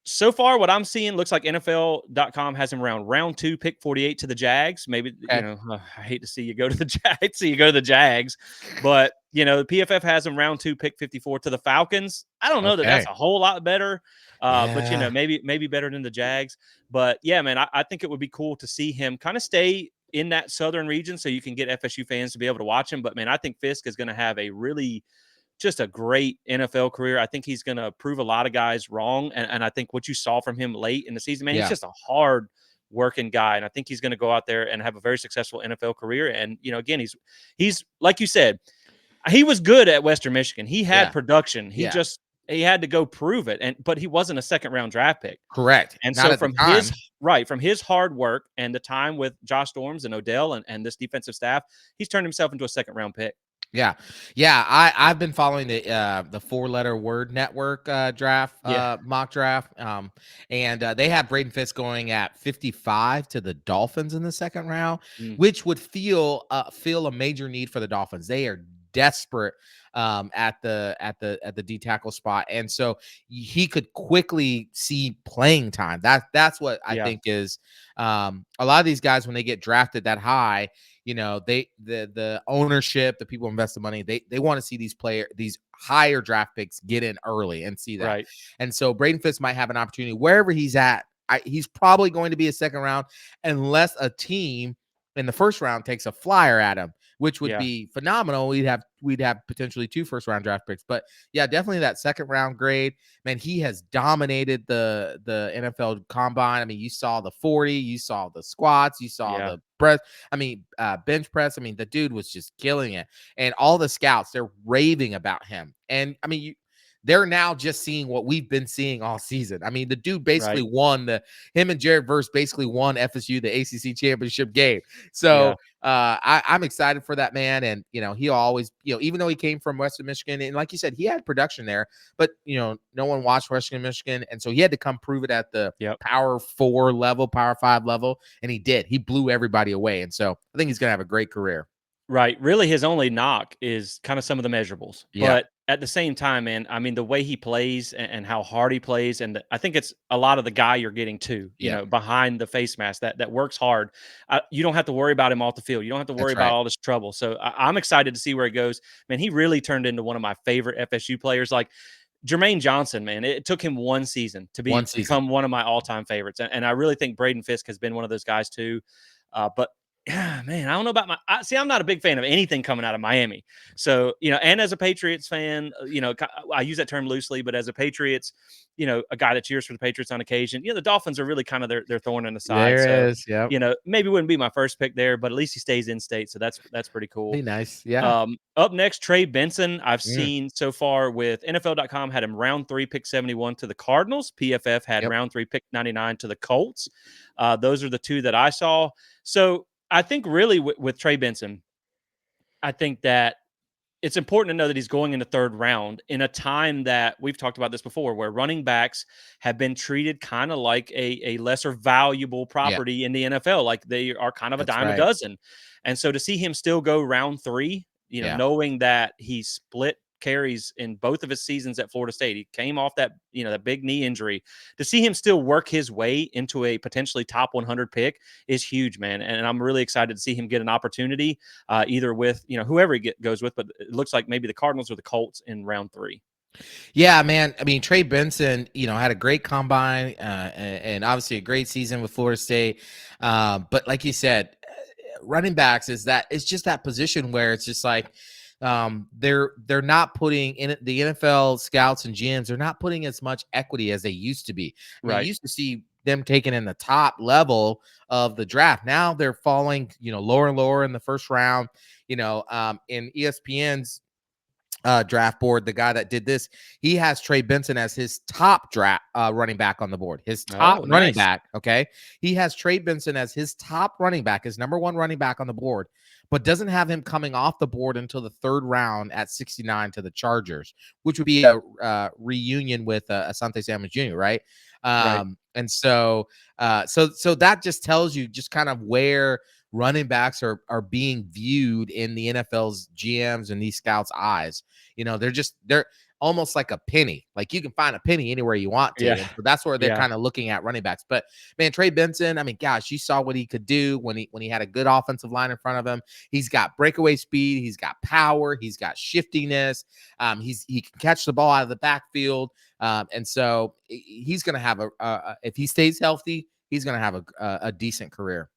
So far, what I'm seeing looks like NFL.com has him round 2, pick 48 to the Jags. Maybe, Okay. I hate to see you go to the Jags, see you go to the Jags, but the PFF has him round 2, pick 54 to the Falcons. I don't know that that's Okay. a whole lot better, but Yeah. maybe better than the Jags. But yeah, man, I think it would be cool to see him kind of stay in that southern region so you can get FSU fans to be able to watch him. But man, I think Fisk is going to have a really just a great NFL career. I think he's going to prove a lot of guys wrong. And I think what you saw from him late in the season, man, he's Yeah. just a hard working guy. And I think he's going to go out there and have a very successful NFL career. And, again, he's like you said, he was good at Western Michigan. He had Yeah. production. Yeah. He had to go prove it. But he wasn't a second round draft pick. Correct. And Not so at the time. from his hard work and the time with Josh Storms and Odell and this defensive staff, he's turned himself into a second round pick. Yeah. Yeah, I've been following the four-letter word network draft Yeah. mock draft. And they have Braden Fisk going at 55 to the Dolphins in the second round, Mm, which would feel a major need for the Dolphins. They are desperate at the D tackle spot. And so he could quickly see playing time. That's what I yeah. think is a lot of these guys when they get drafted that high, the ownership, the people invest the money, they want to see these higher draft picks get in early and see that. Right. And so Braden Fitz might have an opportunity wherever he's at. He's probably going to be a second round unless a team in the first round takes a flyer at him, which would Yeah. be phenomenal. We'd have potentially 2 first round draft picks. But yeah, definitely that second round grade. Man, he has dominated the NFL combine. I mean, you saw the 40, you saw the squats, you saw Yeah. the press. I mean, bench press. I mean, the dude was just killing it. And all the scouts, they're raving about him. And I mean, they're now just seeing what we've been seeing all season. I mean, the dude basically Right. won him and Jared Verse basically won FSU the ACC championship game. So Yeah. I'm excited for that man. And he'll always, even though he came from Western Michigan, and like you said, he had production there, but no one watched Western Michigan, and so he had to come prove it at the Yep. Power 4 level, Power 5 level, and he did. He blew everybody away, and so I think he's gonna have a great career. Right. Really, his only knock is kind of some of the measurables. Yeah. But at the same time, man, I mean, the way he plays and how hard he plays, and I think it's a lot of the guy you're getting too, Yeah. behind the face mask that works hard. You don't have to worry about him off the field. You don't have to worry That's about right. all this trouble. So I'm excited to see where he goes. Man, he really turned into one of my favorite FSU players. Like Jermaine Johnson, man, it took him one season to One season. become one of my all time favorites, and I really think Braden Fisk has been one of those guys too. But yeah, man, I don't know about see, I'm not a big fan of anything coming out of Miami. So, and as a Patriots fan, I use that term loosely, but as a Patriots, a guy that cheers for the Patriots on occasion, the Dolphins are really kind of their thorn in the side. So, There is. Yep. maybe wouldn't be my first pick there, but at least he stays in state. So that's pretty cool. Be nice. Yeah. Up next, Trey Benson. I've Mm, seen so far with NFL.com had him round 3, pick 71 to the Cardinals. PFF had yep. round 3, pick 99 to the Colts. Those are the two that I saw. So I think really with Trey Benson, I think that it's important to know that he's going in the third round in a time that we've talked about this before, where running backs have been treated kind of like a lesser valuable Yeah. property in the NFL. Like they are kind of a That's dime a right. dozen. And so to see him still go round 3, Yeah. knowing that he split carries in both of his seasons at Florida State. He came off that, that big knee injury. To see him still work his way into a potentially top 100 pick is huge, man. And I'm really excited to see him get an opportunity, either with, whoever he goes with, but it looks like maybe the Cardinals or the Colts in round 3. Yeah, man. I mean, Trey Benson, had a great combine and obviously a great season with Florida State. But like you said, running backs it's just that position where it's just like they're not putting in the NFL scouts and GMs. They're not putting as much equity as they used to be. I mean, you Right. used to see them taken in the top level of the draft. Now they're falling, lower and lower in the first round. In ESPN's draft board, the guy that did this, he has Trey Benson as his top draft running back on the board. His top Oh, running nice. back. Okay, he has Trey Benson as his top running back, his number 1 running back on the board, but doesn't have him coming off the board until the 3rd round at 69 to the Chargers, which would be a reunion with Asante Samuel Jr. Right, Right. and so that just tells you just kind of where running backs are being viewed in the NFL's GMs and these scouts' eyes. They're almost like a penny. Like you can find a penny anywhere you want to. Yeah. And so that's where they're Yeah. kind of looking at running backs. But man, Trey Benson, I mean, gosh, you saw what he could do when he had a good offensive line in front of him. He's got breakaway speed, he's got power, he's got shiftiness. He can catch the ball out of the backfield. And so he's gonna have if he stays healthy, he's gonna have a decent career.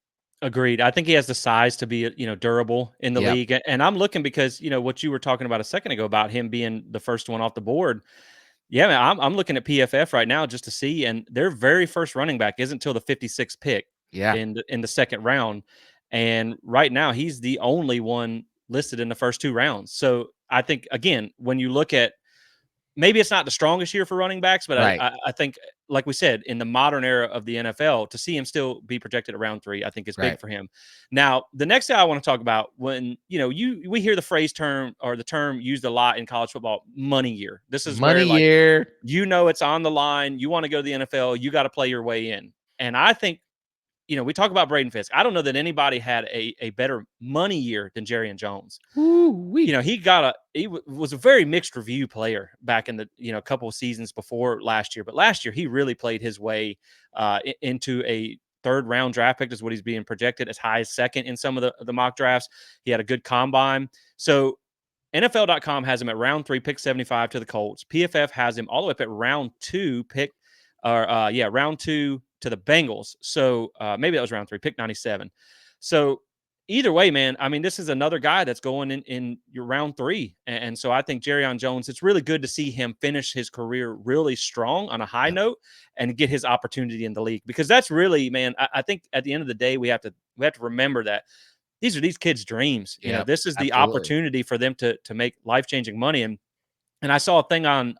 Agreed. I think he has the size to be, durable in the Yep. league. And I'm looking because, what you were talking about a second ago about him being the first one off the board. Yeah, man, I'm looking at PFF right now just to see, and their very first running back isn't until the 56th pick Yeah. in the second round. And right now he's the only one listed in the first 2 rounds. So I think again, when you look at, maybe it's not the strongest year for running backs, but Right. I think, like we said, in the modern era of the NFL, to see him still be projected at round 3, I think is big Right. for him. Now, the next guy I want to talk about, when we hear the phrase term, or the term used a lot in college football, money year. This is Money where, like, year. it's on the line. You want to go to the NFL, you got to play your way in. And I think, we talk about Braden Fisk. I don't know that anybody had a better money year than Jerry Jones. Woo-wee. He was a very mixed review player back in the, couple of seasons before last year. But last year, he really played his way into a 3rd round draft pick, is what he's being projected, as high as 2nd in some of the mock drafts. He had a good combine. So NFL.com has him at round 3, pick 75 to the Colts. PFF has him all the way up at round 2, round 2 to the Bengals. So maybe that was round 3, pick 97. So either way, man, I mean, this is another guy that's going in your round 3. And so I think Jerryon Jones, it's really good to see him finish his career really strong on a high Yep. note and get his opportunity in the league. Because that's really, man, I think at the end of the day, we have to remember that these are these kids' dreams. Yep. This is the Absolutely. opportunity for them to make life-changing money. And I saw a thing on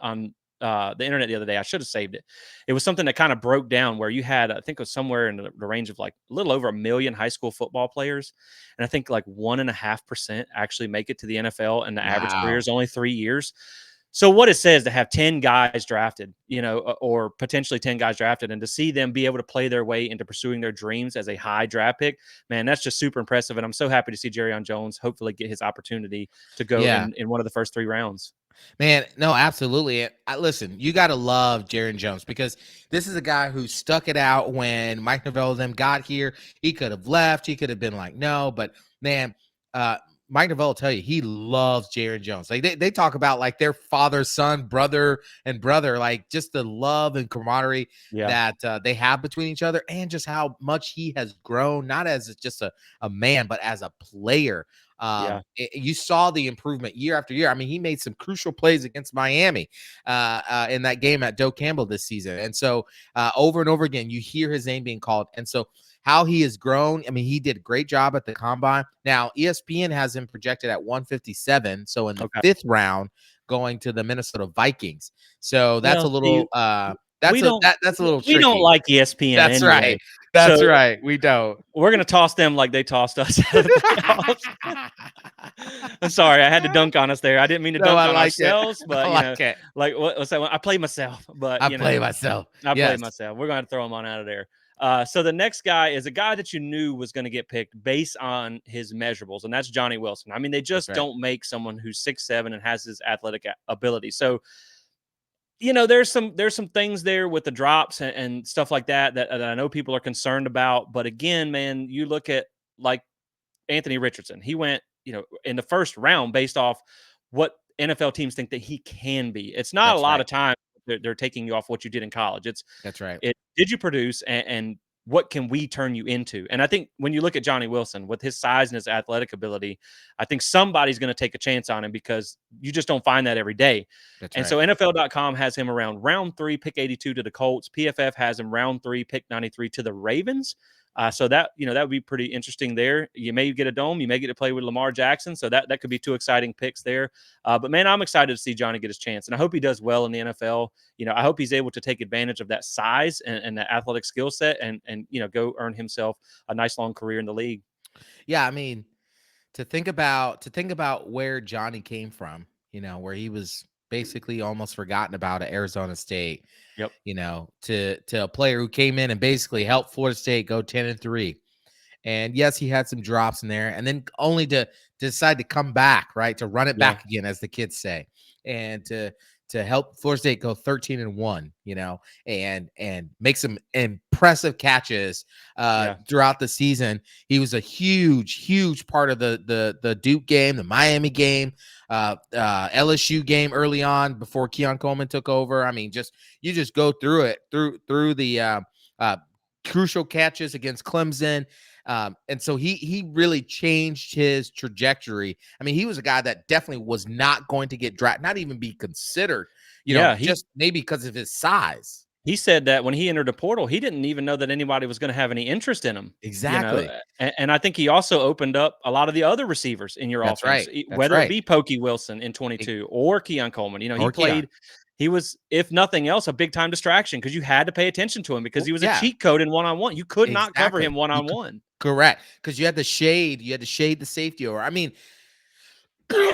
the internet the other day. I should have saved it. It was something that kind of broke down where you had, I think it was somewhere in the range of like a little over 1 million high school football players. And I think like 1.5% actually make it to the NFL, and the average career Wow. is only 3 years. So what it says to have 10 guys drafted, or potentially 10 guys drafted, and to see them be able to play their way into pursuing their dreams as a high draft pick, man, that's just super impressive. And I'm so happy to see Jerryon Jones hopefully get his opportunity to go Yeah. in one of the first 3 rounds. Man, no, absolutely. Listen, you got to love Jaron Jones because this is a guy who stuck it out when Mike Novell and them got here. He could have left. He could have been like, no, but man, Mike Novell will tell you he loves Jaron Jones. Like they talk about like their father, son, brother, and brother, like just the love and camaraderie Yeah. that they have between each other, and just how much he has grown, not as just a man, but as a player. Yeah. You saw the improvement year after year. I mean, he made some crucial plays against Miami in that game at Doe Campbell this season. And so over and over again, you hear his name being called. And so how he has grown, I mean, he did a great job at the combine. Now, ESPN has him projected at 157. So in the Okay. 5th round, going to the Minnesota Vikings. So that's a Well, see, little we don't that's a little we don't tricky. like ESPN That's right. anyway. That's So right. We don't. we're gonna toss them like they tossed us out of the playoffs. I'm sorry, I had to dunk on us there. I didn't mean to No, dunk I on like it. ourselves, I but like it. like what's that one? I play myself, but I play myself. I play Yes. myself. We're gonna throw them on out of there. So the next guy is a guy that you knew was going to get picked based on his measurables, and that's Johnny Wilson. I mean, they That's just right. don't make someone who's 6'7" and has his athletic ability. So there's some things there with the drops and stuff like that I know people are concerned about. But again, man, you look at like Anthony Richardson. He went, in the first round based off what NFL teams think that he can be. It's not a That's lot right. of time they're taking you off what you did in college. That's right. Did you produce, and what can we turn you into? And I think when you look at Johnny Wilson with his size and his athletic ability, I think somebody's going to take a chance on him because you just don't find that every day. That's And right. so NFL.com has him around round 3, pick 82 to the Colts. PFF has him round 3, pick 93 to the Ravens. So that would be pretty interesting there. You may get a dome, you may get to play with Lamar Jackson, so that could be 2 exciting picks there. But man, I'm excited to see Johnny get his chance, and I hope he does well in the NFL. I hope he's able to take advantage of that size and that athletic skill set, and go earn himself a nice long career in the league. Yeah, I mean, to think about where Johnny came from, where he was basically almost forgotten about at Arizona State, Yep. to a player who came in and basically helped Florida State go 10-3. And yes, he had some drops in there, and then only to decide to come back, right? To run it Yeah. back again, as the kids say, and to help Florida State go 13-1, and make some impressive catches Yeah. throughout the season. He was a huge, huge part of the Duke game, the Miami game, LSU game early on before Keon Coleman took over. I mean, you just go through it through the crucial catches against Clemson. And so he really changed his trajectory. I mean, he was a guy that definitely was not going to get drafted, not even be considered, Yeah, he just maybe because of his size. he said that when he entered the portal, he didn't even know that anybody was going to have any interest in him. Exactly. And I think he also opened up a lot of the other receivers in your That's offense, right. That's whether it right. be Pokey Wilson in Ex- 22 or Keon Coleman. He Or Keon. played. He was, if nothing else, a big time distraction because you had to pay attention to him because he was a Yeah, cheat code in one on one. You could not cover him exactly. one You on could, one. correct. Because you had to shade the safety over. I mean,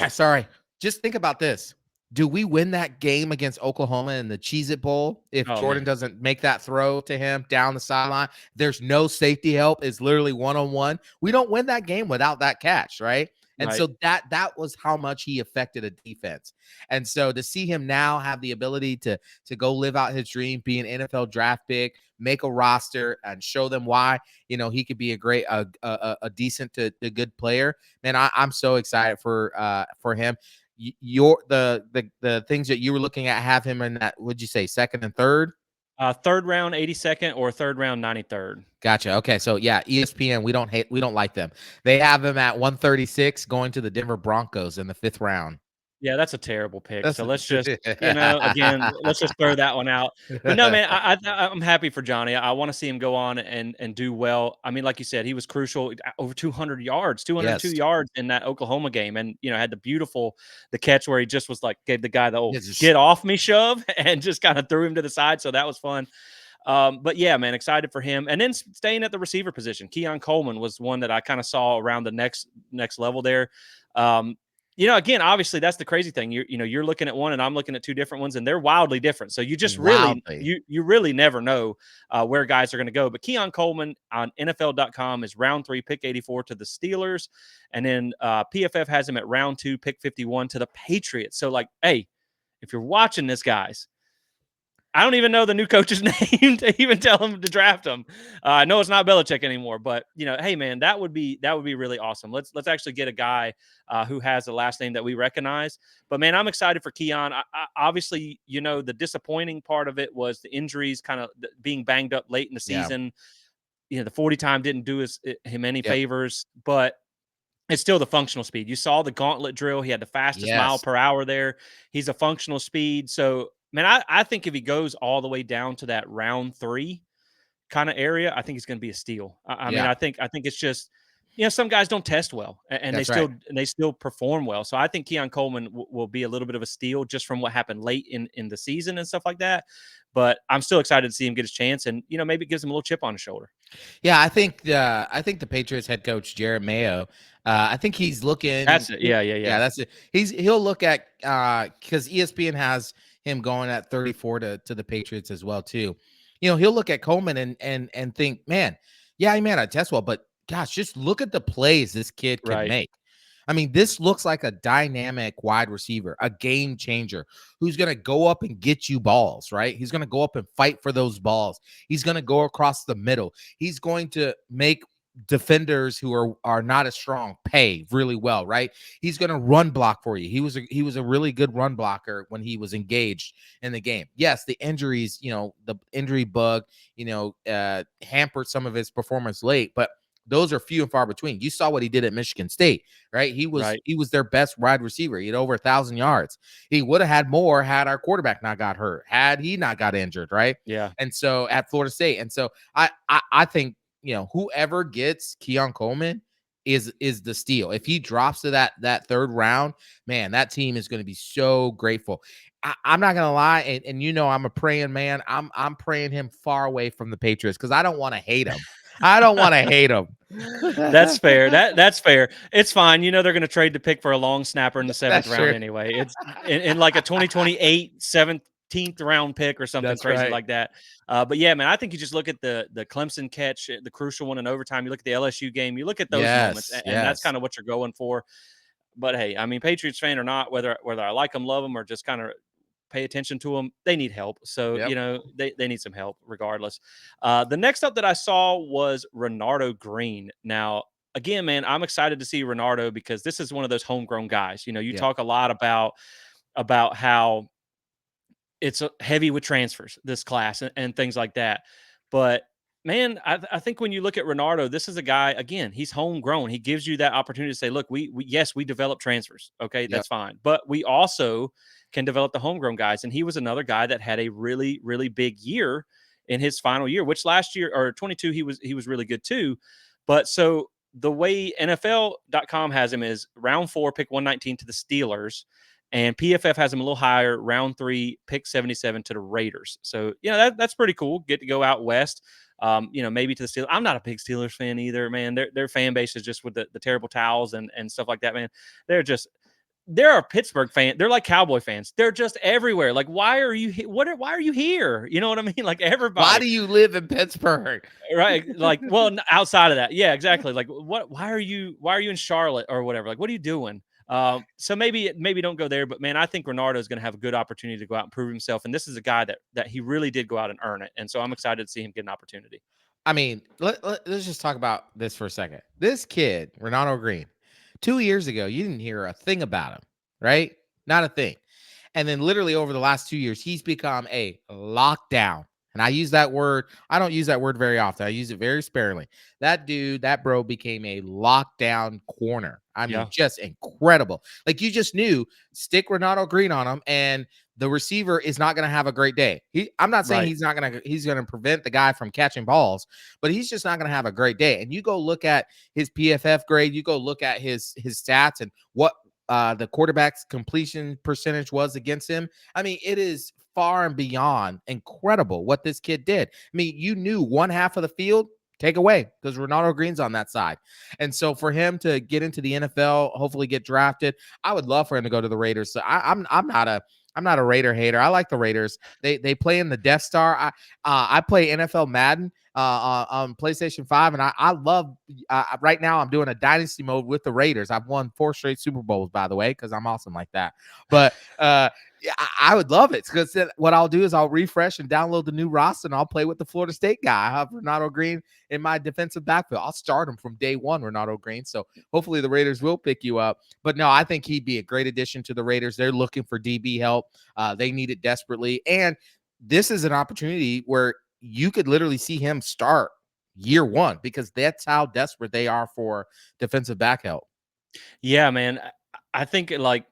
sorry. Just think about this. Do we win that game against Oklahoma in the Cheez-It Bowl if Oh Jordan man, doesn't make that throw to him down the sideline? There's no safety help. It's literally one-on-one. We don't win that game without that catch, right? And right? so that was how much he affected a defense. And so to see him now have the ability to go live out his dream, be an NFL draft pick, make a roster, and show them why he could be a great, a decent to good player. Man, I'm so excited for him. The things that you were looking at have him in that, would you say, second and third? Third round 82nd or third round 93rd. Gotcha. Okay, so yeah, ESPN, we don't like them. They have him at 136 going to the Denver Broncos in the 5th round. Yeah, that's a terrible pick. That's So let's just, again, let's just throw that one out. But no, man, I'm happy for Johnny. I want to see him go on and do well. I mean, like you said, he was crucial. Over 200 yards, 202 Yes. yards in that Oklahoma game, and had the catch where he just was like gave the guy the old Yeah, just "get off me" shove and just kind of threw him to the side. So that was fun. But yeah, man, excited for him. And then staying at the receiver position, Keon Coleman was one that I kind of saw around the next level there. Um, again, obviously that's the crazy thing. You're looking at one and I'm looking at two different ones, and they're wildly different. So you just really wildly. you really never know where guys are going to go. But Keon Coleman on NFL.com is round 3, pick 84 to the Steelers, and then PFF has him at round 2, pick 51 to the Patriots. So like, hey, if you're watching this, guys, I don't even know the new coach's name to even tell him to draft him. I know it's not Belichick anymore, but hey man, that would be really awesome. Let's actually get a guy who has a last name that we recognize. But man, I'm excited for Keon. Obviously, the disappointing part of it was the injuries, kind of being banged up late in the Yeah. season. The 40 time didn't do him any Yep. favors, but it's still the functional speed. You saw the gauntlet drill. He had the fastest mile Yes. per hour there. He's a functional speed. So, man, I think if he goes all the way down to that round 3 kind of area, I think he's going to be a steal. I mean, Yeah. I think it's just, some guys don't test well and they That's right. still perform well. So I think Keon Coleman will be a little bit of a steal just from what happened late in the season and stuff like that. But I'm still excited to see him get his chance, and maybe it gives him a little chip on his shoulder. Yeah, I think the Patriots head coach Jared Mayo, I think he's looking. That's it. Yeah, yeah, Yeah, yeah. that's it. He'll look at, because ESPN has him going at 34 to the Patriots as well too. he'll look at Coleman and think, man, yeah, he may not test well, but gosh, just look at the plays this kid can Right. make. I mean, this looks like a dynamic wide receiver, a game changer who's going to go up and get you balls, right? He's going to go up and fight for those balls. He's going to go across the middle. He's going to make defenders who are not as strong pay really well, right? He's going to run block for you. He was a really good run blocker when he was engaged in the game. Yes, the injuries, the injury bug, hampered some of his performance late, but those are few and far between. You saw what he did at Michigan State, right? He was Right. he was their best wide receiver. He had over 1,000 yards. He would have had more had our quarterback not got hurt, had he not got injured, right? Yeah. And so at Florida State, and so I think whoever gets Keon Coleman is the steal. If he drops to that third round, man, that team is going to be so grateful. I'm not gonna lie, and I'm a praying man. I'm praying him far away from the Patriots because I don't want to hate him. I don't want to hate him. That's fair. That's fair. It's fine. They're going to trade the pick for a long snapper in the seventh That's round true. anyway. It's in like a 2028 17th round pick or something That's crazy right. like that. But yeah, man, I think you just look at the Clemson catch, the crucial one in overtime. You look at the LSU game. You look at those moments, Yes, and that's yes. kind of what you're going for. But hey, I mean, Patriots fan or not, whether I like them, love them, or just kind of pay attention to them, they need help. So, Yep. they need some help regardless. The next up that I saw was Renardo Green. Now, again, man, I'm excited to see Renardo because this is one of those homegrown guys. You Yep. talk a lot about how it's heavy with transfers, this class, and things like that. But man, I think when you look at Renardo, this is a guy, again, he's homegrown. He gives you that opportunity to say, look, yes, we develop transfers. Okay, Yep. that's fine. But we also can develop the homegrown guys. And he was another guy that had a really, really big year in his final year, which last year or 22, he was really good too. But so the way NFL.com has him is round 4, pick 119 to the Steelers, and PFF has him a little higher, round 3, pick 77 to the Raiders. So, that's pretty cool. Get to go out west. Maybe to the Steelers. I'm not a big Steelers fan either, man. Their fan base is just with the terrible towels and stuff like that, man. They're a Pittsburgh fan. They're like Cowboy fans. They're just everywhere. Like, why are you why are you here? You know what I mean? Like Why everybody. do you live in Pittsburgh? Right. Like, well, outside of that. Yeah, exactly. Like why are you in Charlotte or whatever? Like, what are you doing? So maybe don't go there, but man, I think Renardo is going to have a good opportunity to go out and prove himself. And this is a guy that he really did go out and earn it. And so I'm excited to see him get an opportunity. I mean, let's just talk about this for a second. This kid, Ronaldo Green, 2 years ago, you didn't hear a thing about him, right? Not a thing. And then literally over the last 2 years, he's become a lockdown. And I use that word. I don't use that word very often. I use it very sparingly. That dude, that bro became a lockdown corner. I mean, Yeah. just incredible. Like you just knew, stick Ronaldo Green on him, and the receiver is not going to have a great day. I'm not saying Right. he's going to prevent the guy from catching balls, but he's just not going to have a great day. And you go look at his PFF grade, you go look at his stats and what the quarterback's completion percentage was against him. I mean, it is far and beyond incredible what this kid did. I mean, you knew one half of the field take away because Ronaldo Green's on that side. And so for him to get into the NFL, hopefully get drafted, I would love for him to go to the Raiders. So I'm not a Raider hater. I like the Raiders. They play in the Death Star. I play NFL Madden on PlayStation 5, and I love. Right now, I'm doing a dynasty mode with the Raiders. I've won 4 straight Super Bowls, by the way, because I'm awesome like that. But yeah, I would love it because what I'll do is I'll refresh and download the new roster, and I'll play with the Florida State guy. I have Ronaldo Green in my defensive backfield. I'll start him from day one, Ronaldo Green. So hopefully the Raiders will pick you up. But no, I think he'd be a great addition to the Raiders. They're looking for DB help. They need it desperately. And this is an opportunity where you could literally see him start year one because that's how desperate they are for defensive back help. Yeah, man. I think like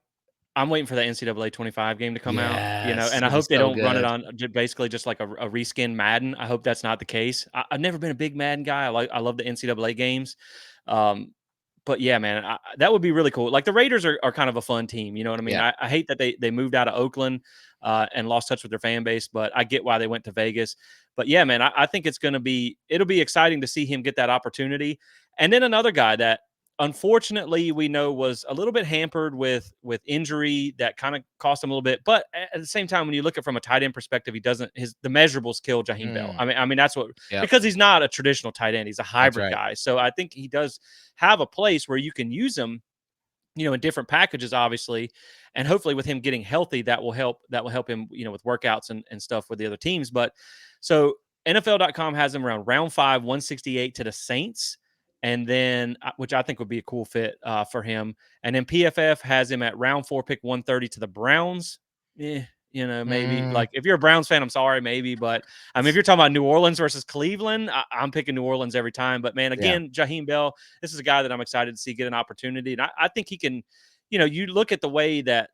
I'm waiting for the NCAA 25 game to come out, Yes, and I it'll be hope they so don't run it good. on basically just like a reskin Madden. I hope that's not the case. I've never been a big Madden guy. I love the NCAA games. Um, but yeah, man, that would be really cool. Like the Raiders are kind of a fun team. You know what I mean? Yeah. I hate that they moved out of Oakland and lost touch with their fan base, but I get why they went to Vegas. But yeah, man, I think it'll be exciting to see him get that opportunity. And then another guy that unfortunately, we know was a little bit hampered with injury that kind of cost him a little bit. But at the same time, when you look at it from a tight end perspective, he doesn't his the measurables kill Jaheim Bell. Mm, I mean that's what yep, because he's not a traditional tight end, he's a that's hybrid right. guy. So I think he does have a place where you can use him, in different packages, obviously, and hopefully with him getting healthy, that will help him, with workouts and stuff with the other teams. But so NFL.com has him around round 5, 168 to the Saints, and then which I think would be a cool fit for him. And then PFF has him at round 4, pick 130 to the Browns. Yeah, maybe Mm, like if you're a Browns fan, I'm sorry, maybe, but I mean, if you're talking about New Orleans versus Cleveland, I'm picking New Orleans every time. But man, yeah, again, Jaheim Bell, this is a guy that I'm excited to see get an opportunity, and I think he can. You look at the way that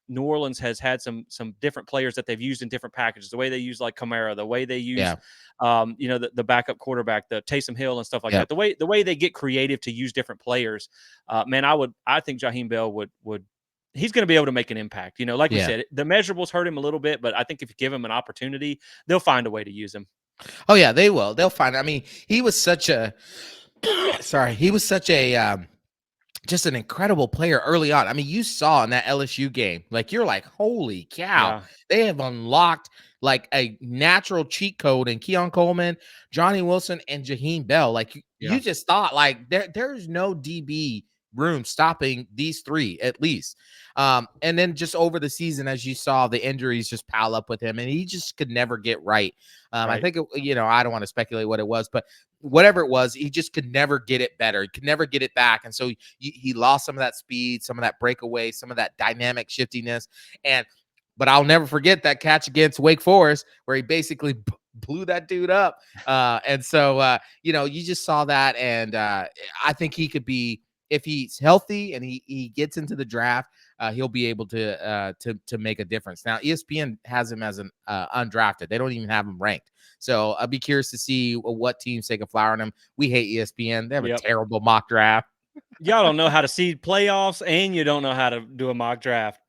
New Orleans has had some different players that they've used in different packages. The way they use like Kamara, the way they use, yeah, the backup quarterback, the Taysom Hill and stuff like yep, that. The way they get creative to use different players. Man, I think Jaheim Bell would. He's going to be able to make an impact. Like we yeah. said, the measurables hurt him a little bit, but I think if you give him an opportunity, they'll find a way to use him. Oh yeah, they will. They'll find. I mean, he was such a sorry. He was such a just an incredible player early on. I mean, you saw in that LSU game, like you're like, holy cow, Yeah, they have unlocked like a natural cheat code in Keon Coleman, Johnny Wilson, and Jaheim Bell. Like you yeah, just thought like there's no DB room stopping these three at least. And then just over the season, as you saw, the injuries just pile up with him, and he just could never get right. I right. think I don't want to speculate what it was, but whatever it was, he just could never get it better. He could never get it back. And so he lost some of that speed, some of that breakaway, some of that dynamic shiftiness. But I'll never forget that catch against Wake Forest where he basically blew that dude up. You just saw that. And I think he could be, if he's healthy and he gets into the draft, he'll be able to make a difference. Now, ESPN has him as an undrafted. They don't even have him ranked. So I'll be curious to see what teams take a flower on him. We hate ESPN. They have a Yep. terrible mock draft. Y'all don't know how to seed playoffs, and you don't know how to do a mock draft.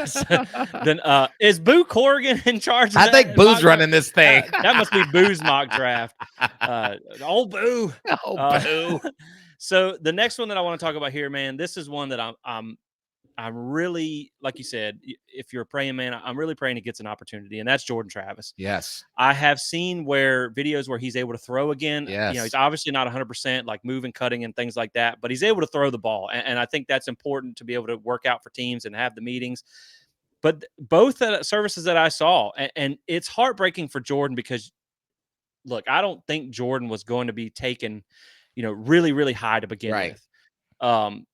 So, then, is Boo Corrigan in charge of I think that Boo's mock draft? running this thing. That must be Boo's mock draft. Old Boo. Oh, Uh, Boo. so the next one that I want to talk about here, man, this is one that I'm really, like you said, if you're a praying man, I'm really praying he gets an opportunity, and that's Jordan Travis. Yes. I have seen videos where he's able to throw again. He's Yes. obviously not 100% like moving, cutting, and things like that, but he's able to throw the ball, and I think that's important to be able to work out for teams and have the meetings. But both services that I saw, and it's heartbreaking for Jordan because look, I don't think Jordan was going to be taken, really, really high to begin Right. with. Um,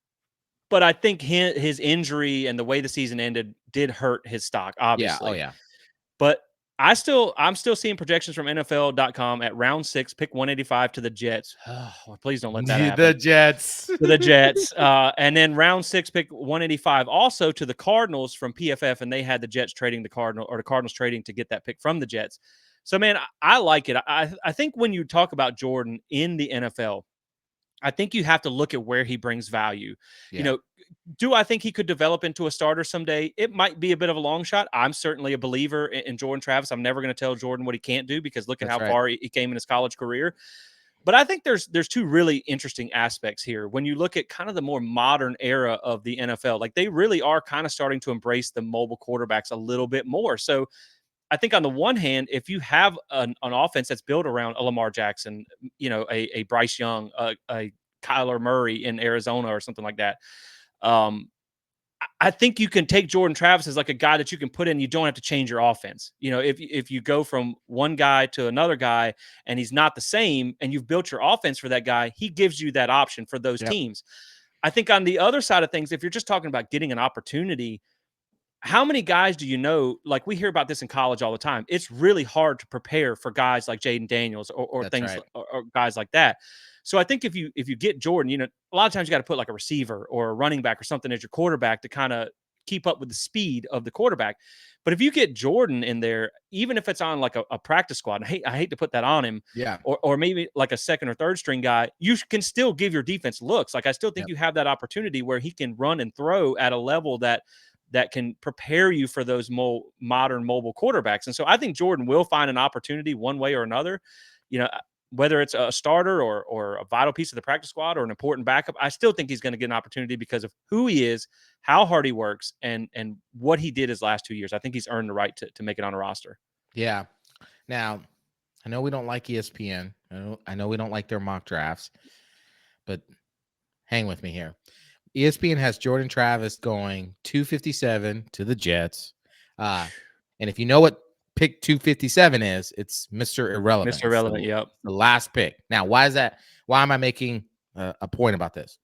but I think his injury and the way the season ended did hurt his stock, Yeah. Oh, obviously. yeah. But I'm still seeing projections from NFL.com at round 6, pick 185 to the Jets. Oh, please don't let that happen. The Jets. To the Jets. And then round 6, pick 185 also to the Cardinals from PFF, and they had the Jets trading the Cardinals trading to get that pick from the Jets. So, man, I like it. I think when you talk about Jordan in the NFL, I think you have to look at where he brings value. You Yeah. know, do I think he could develop into a starter someday? It might be a bit of a long shot. I'm certainly a believer in Jordan Travis. I'm never going to tell Jordan what he can't do because look at That's how right. far he came in his college career. But I think there's two really interesting aspects here. When you look at kind of the more modern era of the NFL, like they really are kind of starting to embrace the mobile quarterbacks a little bit more. So I think on the one hand, if you have an offense that's built around a Lamar Jackson, a Bryce Young, a Kyler Murray in Arizona or something like that, um, I think you can take Jordan Travis as like a guy that you can put in. You don't have to change your offense. If you go from one guy to another guy and he's not the same, and you've built your offense for that guy, he gives you that option for those Yep. teams. I think on the other side of things, if you're just talking about getting an opportunity, how many guys do you know? Like we hear about this in college all the time. It's really hard to prepare for guys like Jaden Daniels or That's things right. or guys like that. So I think if you get Jordan, a lot of times you got to put like a receiver or a running back or something as your quarterback to kind of keep up with the speed of the quarterback. But if you get Jordan in there, even if it's on like a practice squad, and I hate to put that on him, Yeah. or maybe like a second or third string guy, you can still give your defense looks. Like I still think Yep. you have that opportunity where he can run and throw at a level that can prepare you for those modern mobile quarterbacks. And so I think Jordan will find an opportunity one way or another. You know, whether it's a starter or a vital piece of the practice squad or an important backup, I still think he's going to get an opportunity because of who he is, how hard he works, and what he did his last 2 years. I think he's earned the right to make it on a roster. Yeah. Now, I know we don't like ESPN. I know we don't like their mock drafts, but hang with me here. ESPN has Jordan Travis going 257 to the Jets. And if you know what pick 257 is, it's Mr. Irrelevant. Mr. It's Relevant, yep. the last pick. Now, why is that? Why am I making a point about this?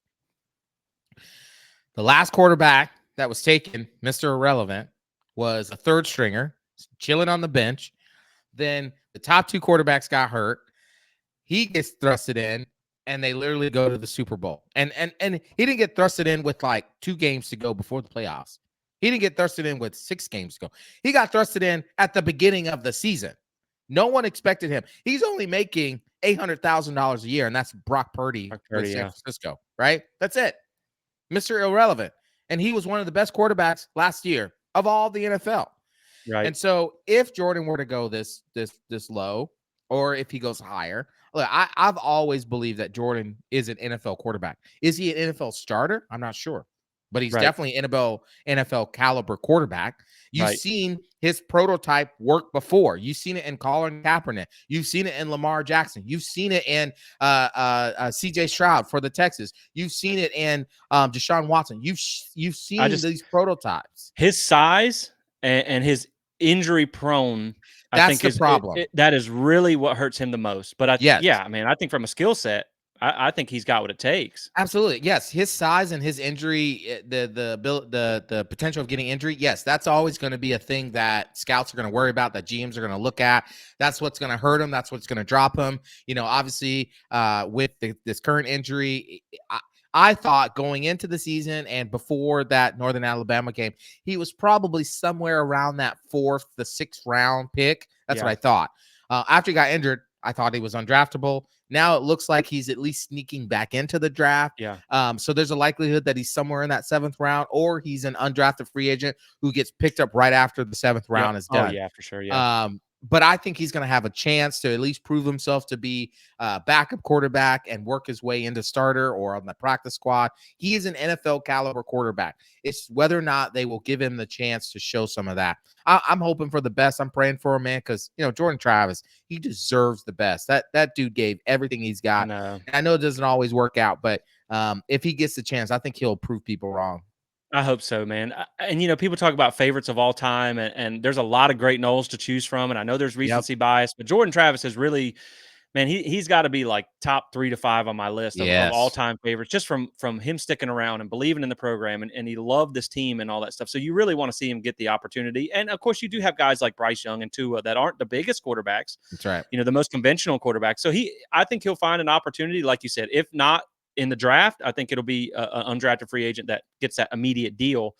The last quarterback that was taken, Mr. Irrelevant, was a third stringer, chilling on the bench. Then the top two quarterbacks got hurt. He gets thrusted in, and they literally go to the Super Bowl. And he didn't get thrusted in with like 2 games to go before the playoffs. He didn't get thrusted in with 6 games to go. He got thrusted in at the beginning of the season. No one expected him. He's only making $800,000 a year, and that's Brock Purdy with San Francisco, right? That's it. Mr. Irrelevant. And he was one of the best quarterbacks last year of all the NFL. Right. And so if Jordan were to go this low, or if he goes higher, look, I've always believed that Jordan is an NFL quarterback. Is he an NFL starter? I'm not sure. But he's definitely NFL caliber quarterback. You've seen his prototype work before. You've seen it in Colin Kaepernick. You've seen it in Lamar Jackson. You've seen it in CJ Stroud for the Texans. You've seen it in Deshaun Watson. You've seen these prototypes. His size and his injury prone, I think the problem. That is really what hurts him the most. But I think from a skill set, I think he's got what it takes. Absolutely. Yes. His size and his injury, the potential of getting injury. Yes. That's always going to be a thing that scouts are going to worry about, that GMs are going to look at. That's what's going to hurt him. That's what's going to drop him. You know, obviously with this current injury, I thought going into the season and before that Northern Alabama game, he was probably somewhere around that 4th, the 6th round pick. That's what I thought. After he got injured, I thought he was undraftable. Now it looks like he's at least sneaking back into the draft. Yeah. So there's a likelihood that he's somewhere in that 7th round, or he's an undrafted free agent who gets picked up right after the 7th round is done. Oh yeah, for sure. Yeah. But I think he's going to have a chance to at least prove himself to be a backup quarterback and work his way into starter or on the practice squad. He is an NFL caliber quarterback. It's whether or not they will give him the chance to show some of that. I'm hoping for the best. I'm praying for him, man, because, you know, Jordan Travis, he deserves the best. That dude gave everything he's got. I know it doesn't always work out, but if he gets the chance, I think he'll prove people wrong. I hope so, man. And, you know, people talk about favorites of all time, and there's a lot of great Knowles to choose from. And I know there's recency bias, but Jordan Travis is really, man, he's got to be like top 3 to 5 on my list of all-time favorites, just from him sticking around and believing in the program. And he loved this team and all that stuff. So you really want to see him get the opportunity. And, of course, you do have guys like Bryce Young and Tua that aren't the biggest quarterbacks. That's right. You know, the most conventional quarterbacks. So I think he'll find an opportunity, like you said. If not in the draft, I think it'll be an undrafted free agent that gets that immediate deal.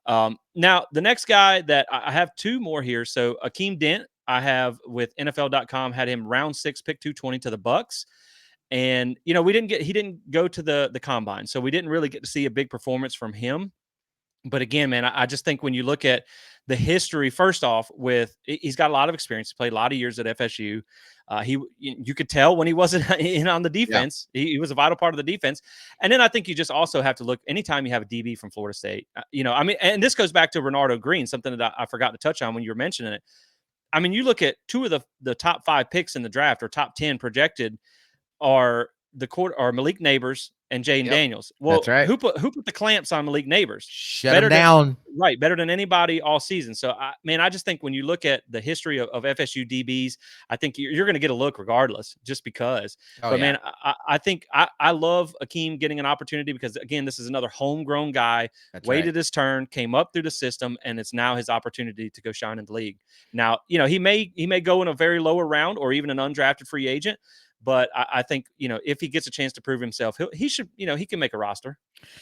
Now, the next guy that I have 2 more here. So Akeem Dent, I have with NFL.com, had him round 6, pick 220 to the Bucks. And, you know, he didn't go to the combine. So we didn't really get to see a big performance from him. But again, man, I just think when you look at the history, first off, he's got a lot of experience, played a lot of years at FSU. You could tell when he wasn't in on the defense, he was a vital part of the defense. And then I think you just also have to look anytime you have a DB from Florida State. You know, I mean, and this goes back to Renardo Green, something that I forgot to touch on when you were mentioning it. I mean, you look at 2 of the top 5 picks in the draft, or top 10 projected, are Malik Neighbors and Jaden Daniels. Well, that's right. Who put the clamps on Malik Neighbors? Shut him down. Right, better than anybody all season. So, I just think when you look at the history of FSU DBs, I think you're going to get a look regardless, just because. Man, I think I love Akeem getting an opportunity because, again, this is another homegrown guy, waited his turn, came up through the system, and it's now his opportunity to go shine in the league. Now, you know, he may go in a very lower round or even an undrafted free agent. But I think, you know, if he gets a chance to prove himself, he should, you know, he can make a roster.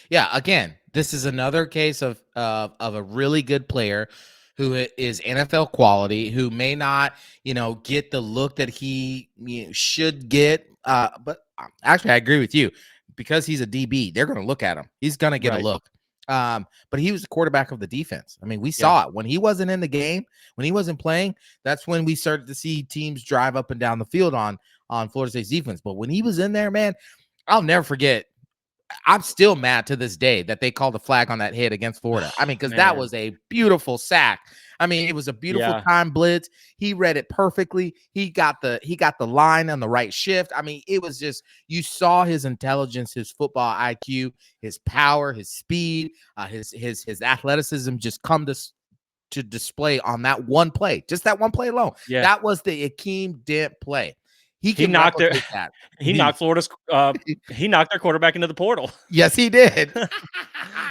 Yeah. Again, this is another case of a really good player who is NFL quality, who may not, you know, get the look that he should get. But actually, I agree with you, because he's a DB. They're going to look at him. He's going to get a look. But he was the quarterback of the defense. I mean, we saw it when he wasn't in the game, when he wasn't playing. That's when we started to see teams drive up and down the field on on Florida State's defense. But when he was in there, man, I'll never forget. I'm still mad to this day that they called the flag on that hit against Florida. I mean, because that Man. was a beautiful sack. I mean, it was a beautiful Yeah. time blitz. He read it perfectly. He got the line on the right shift. I mean, it was just, you saw his intelligence, his football IQ, his power, his speed, his athleticism just come to display on that one play, just that one play alone. Yeah. That was the Akeem Dent play. He He can knocked their replicate that. he knocked Florida's he knocked their quarterback into the portal. Yes, he did. Because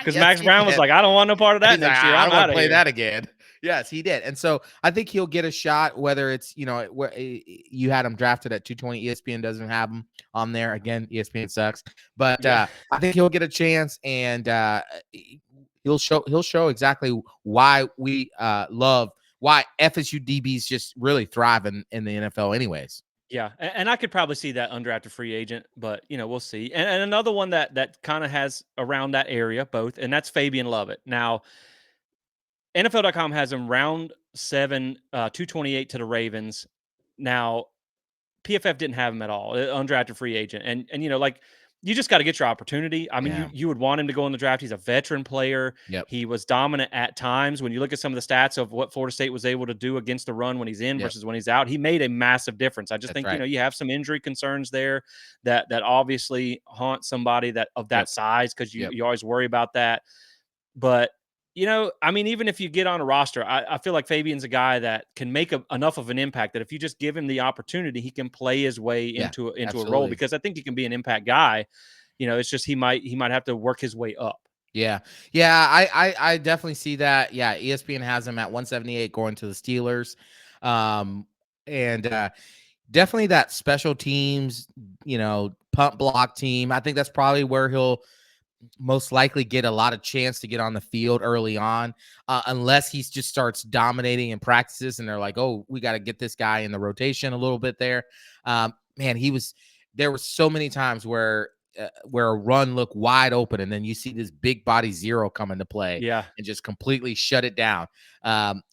Yes, Max he Brown was did. like, I don't want no part of that He's like, next year. I I'm don't want out to of play here. that again. Yes, he did. And so I think he'll get a shot, whether it's, where you had him drafted at 220. ESPN doesn't have him on there. Again, ESPN sucks. But Yeah. I think he'll get a chance, and he'll show exactly why we love why FSU DBs just really thrive in the NFL anyways. Yeah, and I could probably see that undrafted free agent, but we'll see. And another one that kind of has around that area both, and that's Fabian Lovett. Now, NFL.com has him round 7, 228 to the Ravens. Now, PFF didn't have him at all, undrafted free agent, and like you just got to get your opportunity. I mean, you Yeah. you would want him to go in the draft. He's a veteran player. Yep. He was dominant at times. When you look at some of the stats of what Florida State was able to do against the run when he's in Yep. versus when he's out, he made a massive difference. I just That's think right. you have some injury concerns there that obviously haunt somebody that of that Yep. size because you Yep. you always worry about that. But, I mean, even if you get on a roster, I feel like Fabian's a guy that can make enough of an impact that if you just give him the opportunity, he can play his way Yeah. into a role Absolutely. because I think he can be an impact guy. It's just he might have to work his way up. Yeah. Yeah, I definitely see that. Yeah, ESPN has him at 178 going to the Steelers. Um and definitely that special teams, punt block team. I think that's probably where he'll most likely get a lot of chance to get on the field early on, unless he just starts dominating in practices and they're like, oh, we got to get this guy in the rotation a little bit there. Man, there were so many times where a run looked wide open and then you see this big body zero come into play Yeah. and just completely shut it down.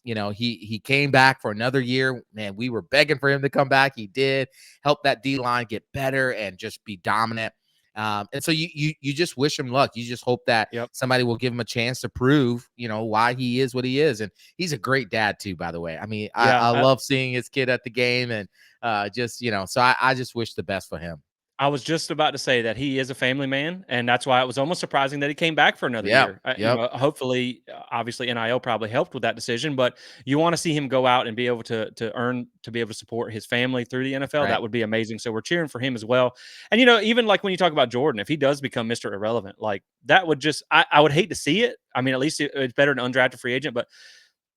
He came back for another year. Man, we were begging for him to come back. He did help that D line get better and just be dominant. And so you just wish him luck. You just hope that Yep. somebody will give him a chance to prove, why he is what he is. And he's a great dad too, by the way. I mean, Yeah. I love seeing his kid at the game and so I just wish the best for him. I was just about to say that he is a family man, and that's why it was almost surprising that he came back for another Yep. year. Yep. Hopefully, obviously, NIL probably helped with that decision, but you want to see him go out and be able to be able to support his family through the NFL. Right. That would be amazing. So we're cheering for him as well. And even like when you talk about Jordan, if he does become Mr. Irrelevant, like that would just I would hate to see it. I mean, at least it's better than undrafted free agent, but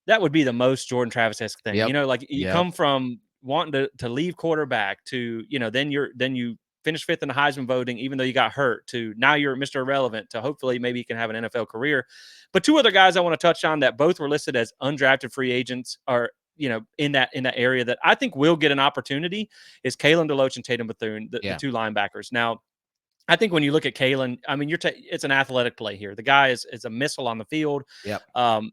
that would be the most Jordan Travis-esque thing. Yep. Like you Yep. come from wanting to leave quarterback to, then you finish fifth in the Heisman voting, even though you got hurt, to now you're Mr. Irrelevant, to hopefully maybe you can have an NFL career. But two other guys I want to touch on that both were listed as undrafted free agents are, in that area that I think will get an opportunity is Kalen DeLoach and Tatum Bethune, the Yeah. two linebackers. Now, I think when you look at Kalen, I mean, it's an athletic play here. The guy is a missile on the field. Yep.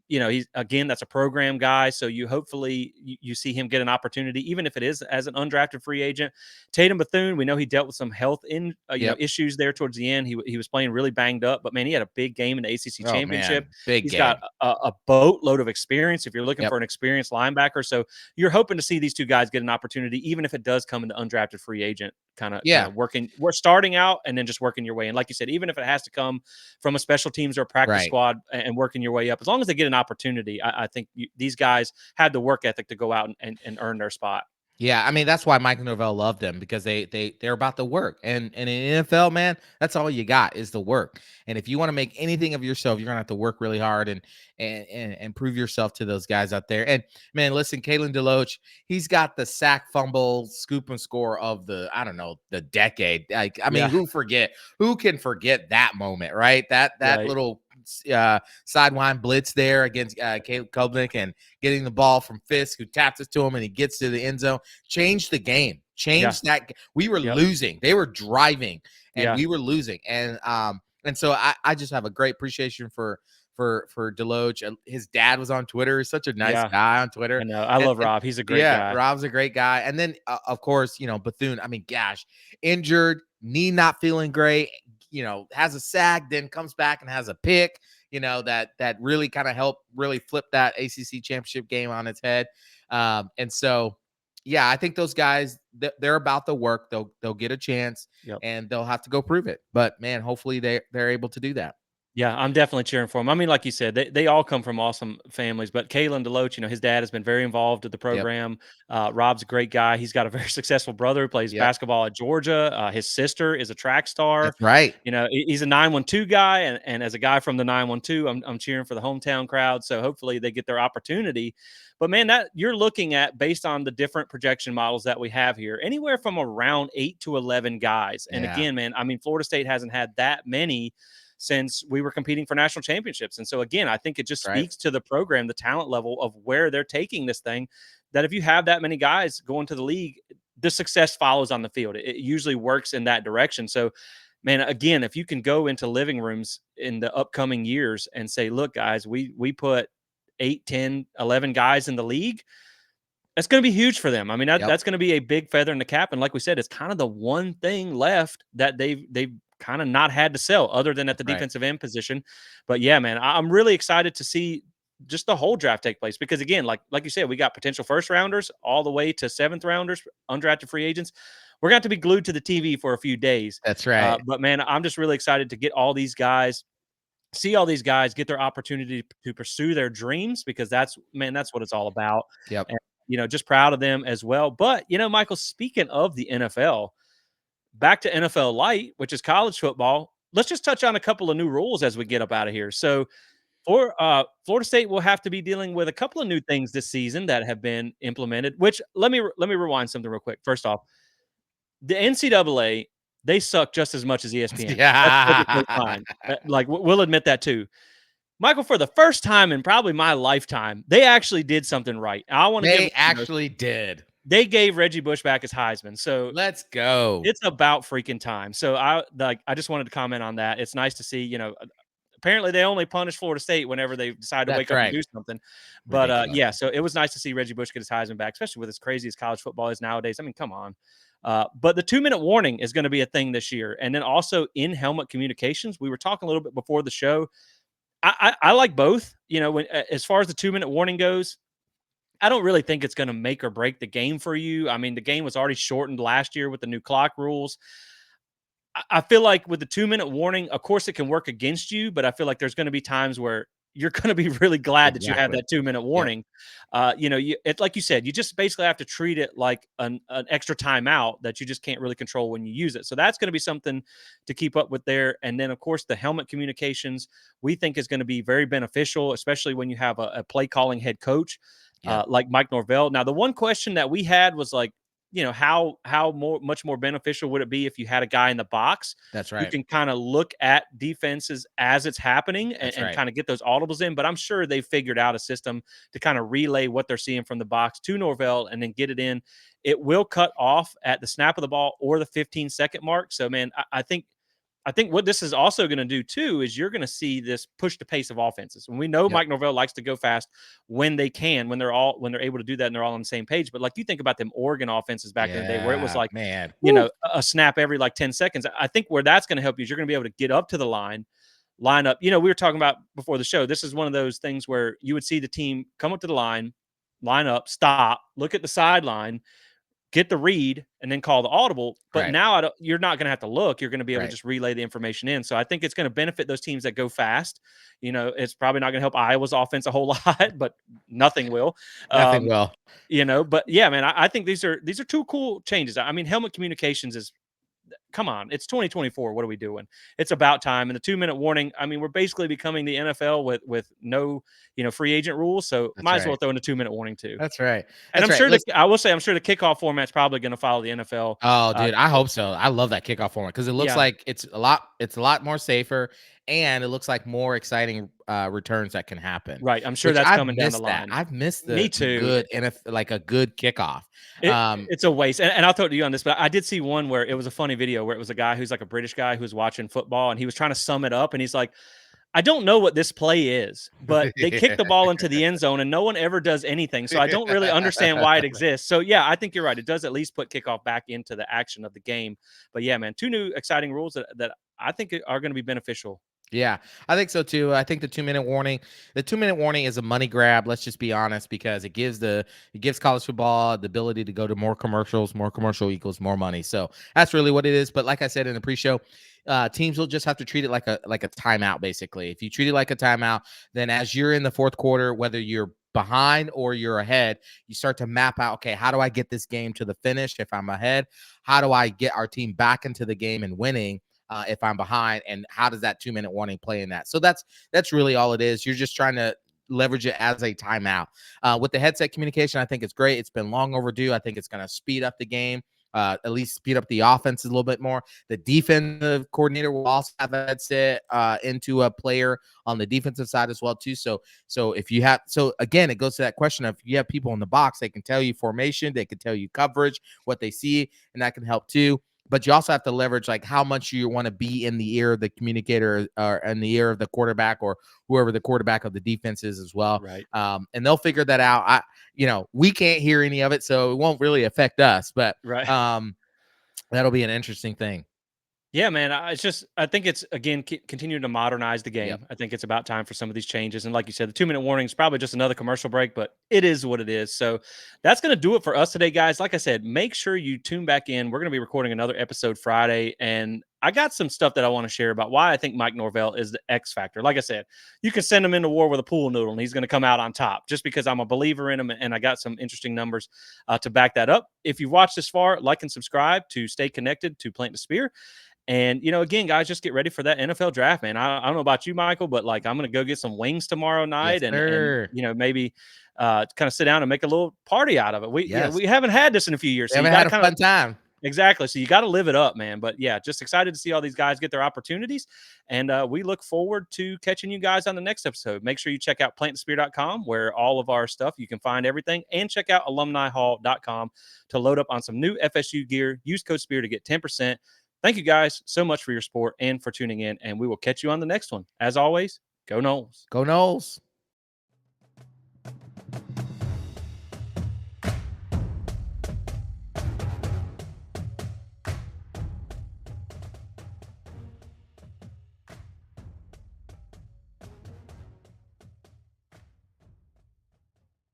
He's again, that's a program guy. So you hopefully you see him get an opportunity, even if it is as an undrafted free agent. Tatum Bethune, we know he dealt with some health Yep. issues there towards the end. He was playing really banged up, but man, he had a big game in the ACC Oh championship. man, big He's game. got a boatload of experience. If you're looking Yep. for an experienced linebacker, so you're hoping to see these two guys get an opportunity, even if it does come into undrafted free agent kind Yeah. of working. We're starting out and then just working your way. And like you said, even if it has to come from a special teams or a practice Right. squad and working your way up, as long as they get an opportunity, I think these guys had the work ethic to go out and earn their spot. Yeah, I mean that's why Mike Norvell loved them because they're about the work, and in NFL, man, that's all you got is the work. And if you want to make anything of yourself, you're gonna have to work really hard and prove yourself to those guys out there. And man, listen, Kalen DeLoach, he's got the sack, fumble, scoop and score of the decade. Like, I mean, Yeah. who can forget that moment, right? That Right. little sideline blitz there against Caleb Kubnik and getting the ball from Fisk, who taps it to him and he gets to the end zone. Changed the game. Yeah. Changed that. We were Yep. losing. They were driving, and Yeah. we were losing. And so I just have a great appreciation for for Deloach. His dad was on Twitter. He's such a nice Yeah, guy on I Twitter. know. I And, love Rob. He's a great yeah, guy. Rob's a great guy. And then of course, Bethune. I mean, gosh, injured, knee not feeling great. Has a sack, then comes back and has a pick. That really kind of helped really flip that ACC championship game on its head. And so, yeah, I think those guys, they're about the work. They'll get a chance Yep. and they'll have to go prove it. But man, hopefully they're able to do that. Yeah, I'm definitely cheering for him. I mean, like you said, they all come from awesome families, but Kalen Deloach, his dad has been very involved with the Yep. program. Rob's a great guy. He's got a very successful brother who plays Yep. basketball at Georgia. His sister is a track star. That's right. He's a 912 guy, and as a guy from the 912, I'm cheering for the hometown crowd. So hopefully they get their opportunity. But man, that you're looking at based on the different projection models that we have here, anywhere from around 8 to 11 guys. And Yeah. again, man, I mean, Florida State hasn't had that many since we were competing for national championships. And so again, I think it just That's right. speaks to the program, the talent level of where they're taking this thing. That if you have that many guys going to the league, the success follows on the field. It usually works in that direction. So, man, again, if you can go into living rooms in the upcoming years and say, look, guys, we put 8, 10, 11 guys in the league, that's going to be huge for them. I mean, Yep. that's going to be a big feather in the cap. And like we said, it's kind of the one thing left that they've kind of not had to sell other than at the That's right. defensive end position. But yeah, man, I'm really excited to see just the whole draft take place because again, like you said, we got potential first rounders all the way to seventh rounders, undrafted free agents. We're going to be glued to the TV for a few days. That's right. But man, I'm just really excited to get all these guys, see all these guys get their opportunity to pursue their dreams because that's what it's all about. Yep. And just proud of them as well. But Michael, speaking of the NFL, back to NFL Light, which is college football. Let's just touch on a couple of new rules as we get up out of here. So, for Florida State will have to be dealing with a couple of new things this season that have been implemented. Which let me rewind something real quick. First off, the NCAA, they suck just as much as ESPN. That's Yeah. perfectly fine. Like we'll admit that too. Michael, for the first time in probably my lifetime, they actually did something right. I want to give They them kudos. actually did. They gave Reggie Bush back his Heisman. So Let's go. it's about freaking time. So I just wanted to comment on that. It's nice to see, apparently they only punish Florida State whenever they decide to That's wake up and right. do something. But Ridiculous. yeah, so it was nice to see Reggie Bush get his Heisman back, especially with as crazy as college football is nowadays. I mean, come on. But the 2-minute warning is going to be a thing this year. And then also in helmet communications, we were talking a little bit before the show. I like both. When as far as the 2-minute warning goes, I don't really think it's going to make or break the game for you. I mean, the game was already shortened last year with the new clock rules. I feel like with the 2-minute warning, of course, it can work against you, but I feel like there's going to be times where you're going to be really glad that you have Exactly. that 2-minute Yep. warning. It's like you said, you just basically have to treat it like an extra timeout that you just can't really control when you use it. So that's going to be something to keep up with there. And then, of course, the helmet communications we think is going to be very beneficial, especially when you have a play calling head coach Yep. like Mike Norvell. Now, the one question that we had was like, how much more beneficial would it be if you had a guy in the box That's who right. can kind of look at defenses as it's happening and, That's and right. kind of get those audibles in? But I'm sure they've figured out a system to kind of relay what they're seeing from the box to Norvell and then get it in. It will cut off at the snap of the ball or the 15-second mark. So, man, I think what this is also going to do too is you're going to see this push the pace of offenses. And we know Yep. Mike Norvell likes to go fast when they can, when they're able to do that and they're all on the same page. But like you think about them Oregon offenses back in the day where it was Yeah, like, man. Woo. a snap every like 10 seconds. I think where that's going to help you is you're going to be able to get up to the line up. We were talking about before the show. This is one of those things where you would see the team come up to the line up, stop, look at the sideline, get the read, and then call the audible. But Right. now you're not going to have to look. You're going to be able to Right. just relay the information in. So I think it's going to benefit those teams that go fast. It's probably not going to help Iowa's offense a whole lot, but nothing will. Nothing Um, will. but yeah, man, I think these are two cool changes. I mean, helmet communications is come on, it's 2024. What are we doing? It's about time. And the 2-minute warning, I mean, we're basically becoming the NFL with no, free agent rules. So That's might as well right. throw in a 2-minute warning too. That's right. And That's right. I will say, I'm sure the kickoff format's probably going to follow the NFL. Oh, Uh, dude, I hope so. I love that kickoff format because it looks yeah, like it's a lot more safer and it looks like more exciting returns that can happen. right. I'm sure Which that's I've coming down the missed that. line. I've missed Me the too. good like a good kickoff. It, Um, it's a waste. And I'll throw it to you on this, but I did see one where it was a funny video where it was a guy who's like a British guy who's watching football and he was trying to sum it up. And he's like, I don't know what this play is, but they kick the ball into the end zone and no one ever does anything. So I don't really understand why it exists. So yeah, I think you're right. It does at least put kickoff back into the action of the game. But yeah, man, two new exciting rules that I think are going to be beneficial. Yeah, I think so too. I think the 2-minute warning is a money grab. Let's just be honest, because it gives college football the ability to go to more commercials. More commercial equals more money. So that's really what it is. But like I said in the pre-show, teams will just have to treat it like a timeout. Basically, if you treat it like a timeout, then as you're in the fourth quarter, whether you're behind or you're ahead, you start to map out, okay, how do I get this game to the finish if I'm ahead? How do I get our team back into the game and winning? If I'm behind, and how does that 2-minute warning play in that? So that's really all it is. You're just trying to leverage it as a timeout. With the headset communication, I think it's great. It's been long overdue. I think it's going to speed up the game. At least speed up the offense a little bit more. The defensive coordinator will also have a headset into a player on the defensive side as well too. So if you have, so again, it goes to that question of, if you have people in the box, they can tell you formation, they can tell you coverage, what they see, and that can help too. But you also have to leverage like how much you want to be in the ear of the communicator or in the ear of the quarterback or whoever the quarterback of the defense is as well. Right. And they'll figure that out. We can't hear any of it, so it won't really affect us. But Right. that'll be an interesting thing. Yeah, man. I think it's again continuing to modernize the Yep. game. I think it's about time for some of these changes. And like you said, the 2-minute warning is probably just another commercial break, but it is what it is. So that's going to do it for us today, guys. Like I said, make sure you tune back in. We're going to be recording another episode Friday, and I got some stuff that I want to share about why I think Mike Norvell is the X factor. Like I said, you can send him into war with a pool noodle, and he's going to come out on top just because I'm a believer in him, and I got some interesting numbers to back that up. If you've watched this far, like and subscribe to stay connected to Plant the Spear. And again, guys, just get ready for that NFL draft, man. I don't know about you, Michael, but like I'm gonna go get some wings tomorrow Yes, night, and sir. maybe kind of sit down and make a little party out of it. We Yes. we haven't had this in a few years, We so you haven't got to had a kind of fun time. exactly. So you got to live it up, man. But yeah, just excited to see all these guys get their opportunities, and we look forward to catching you guys on the next episode. Make sure you check out plantspear.com, where all of our stuff you can find everything, and check out alumnihall.com to load up on some new FSU gear. Use code SPEAR to get 10%. Thank you guys so much for your support and for tuning in, and we will catch you on the next one. As always, go Knowles. Go Knowles.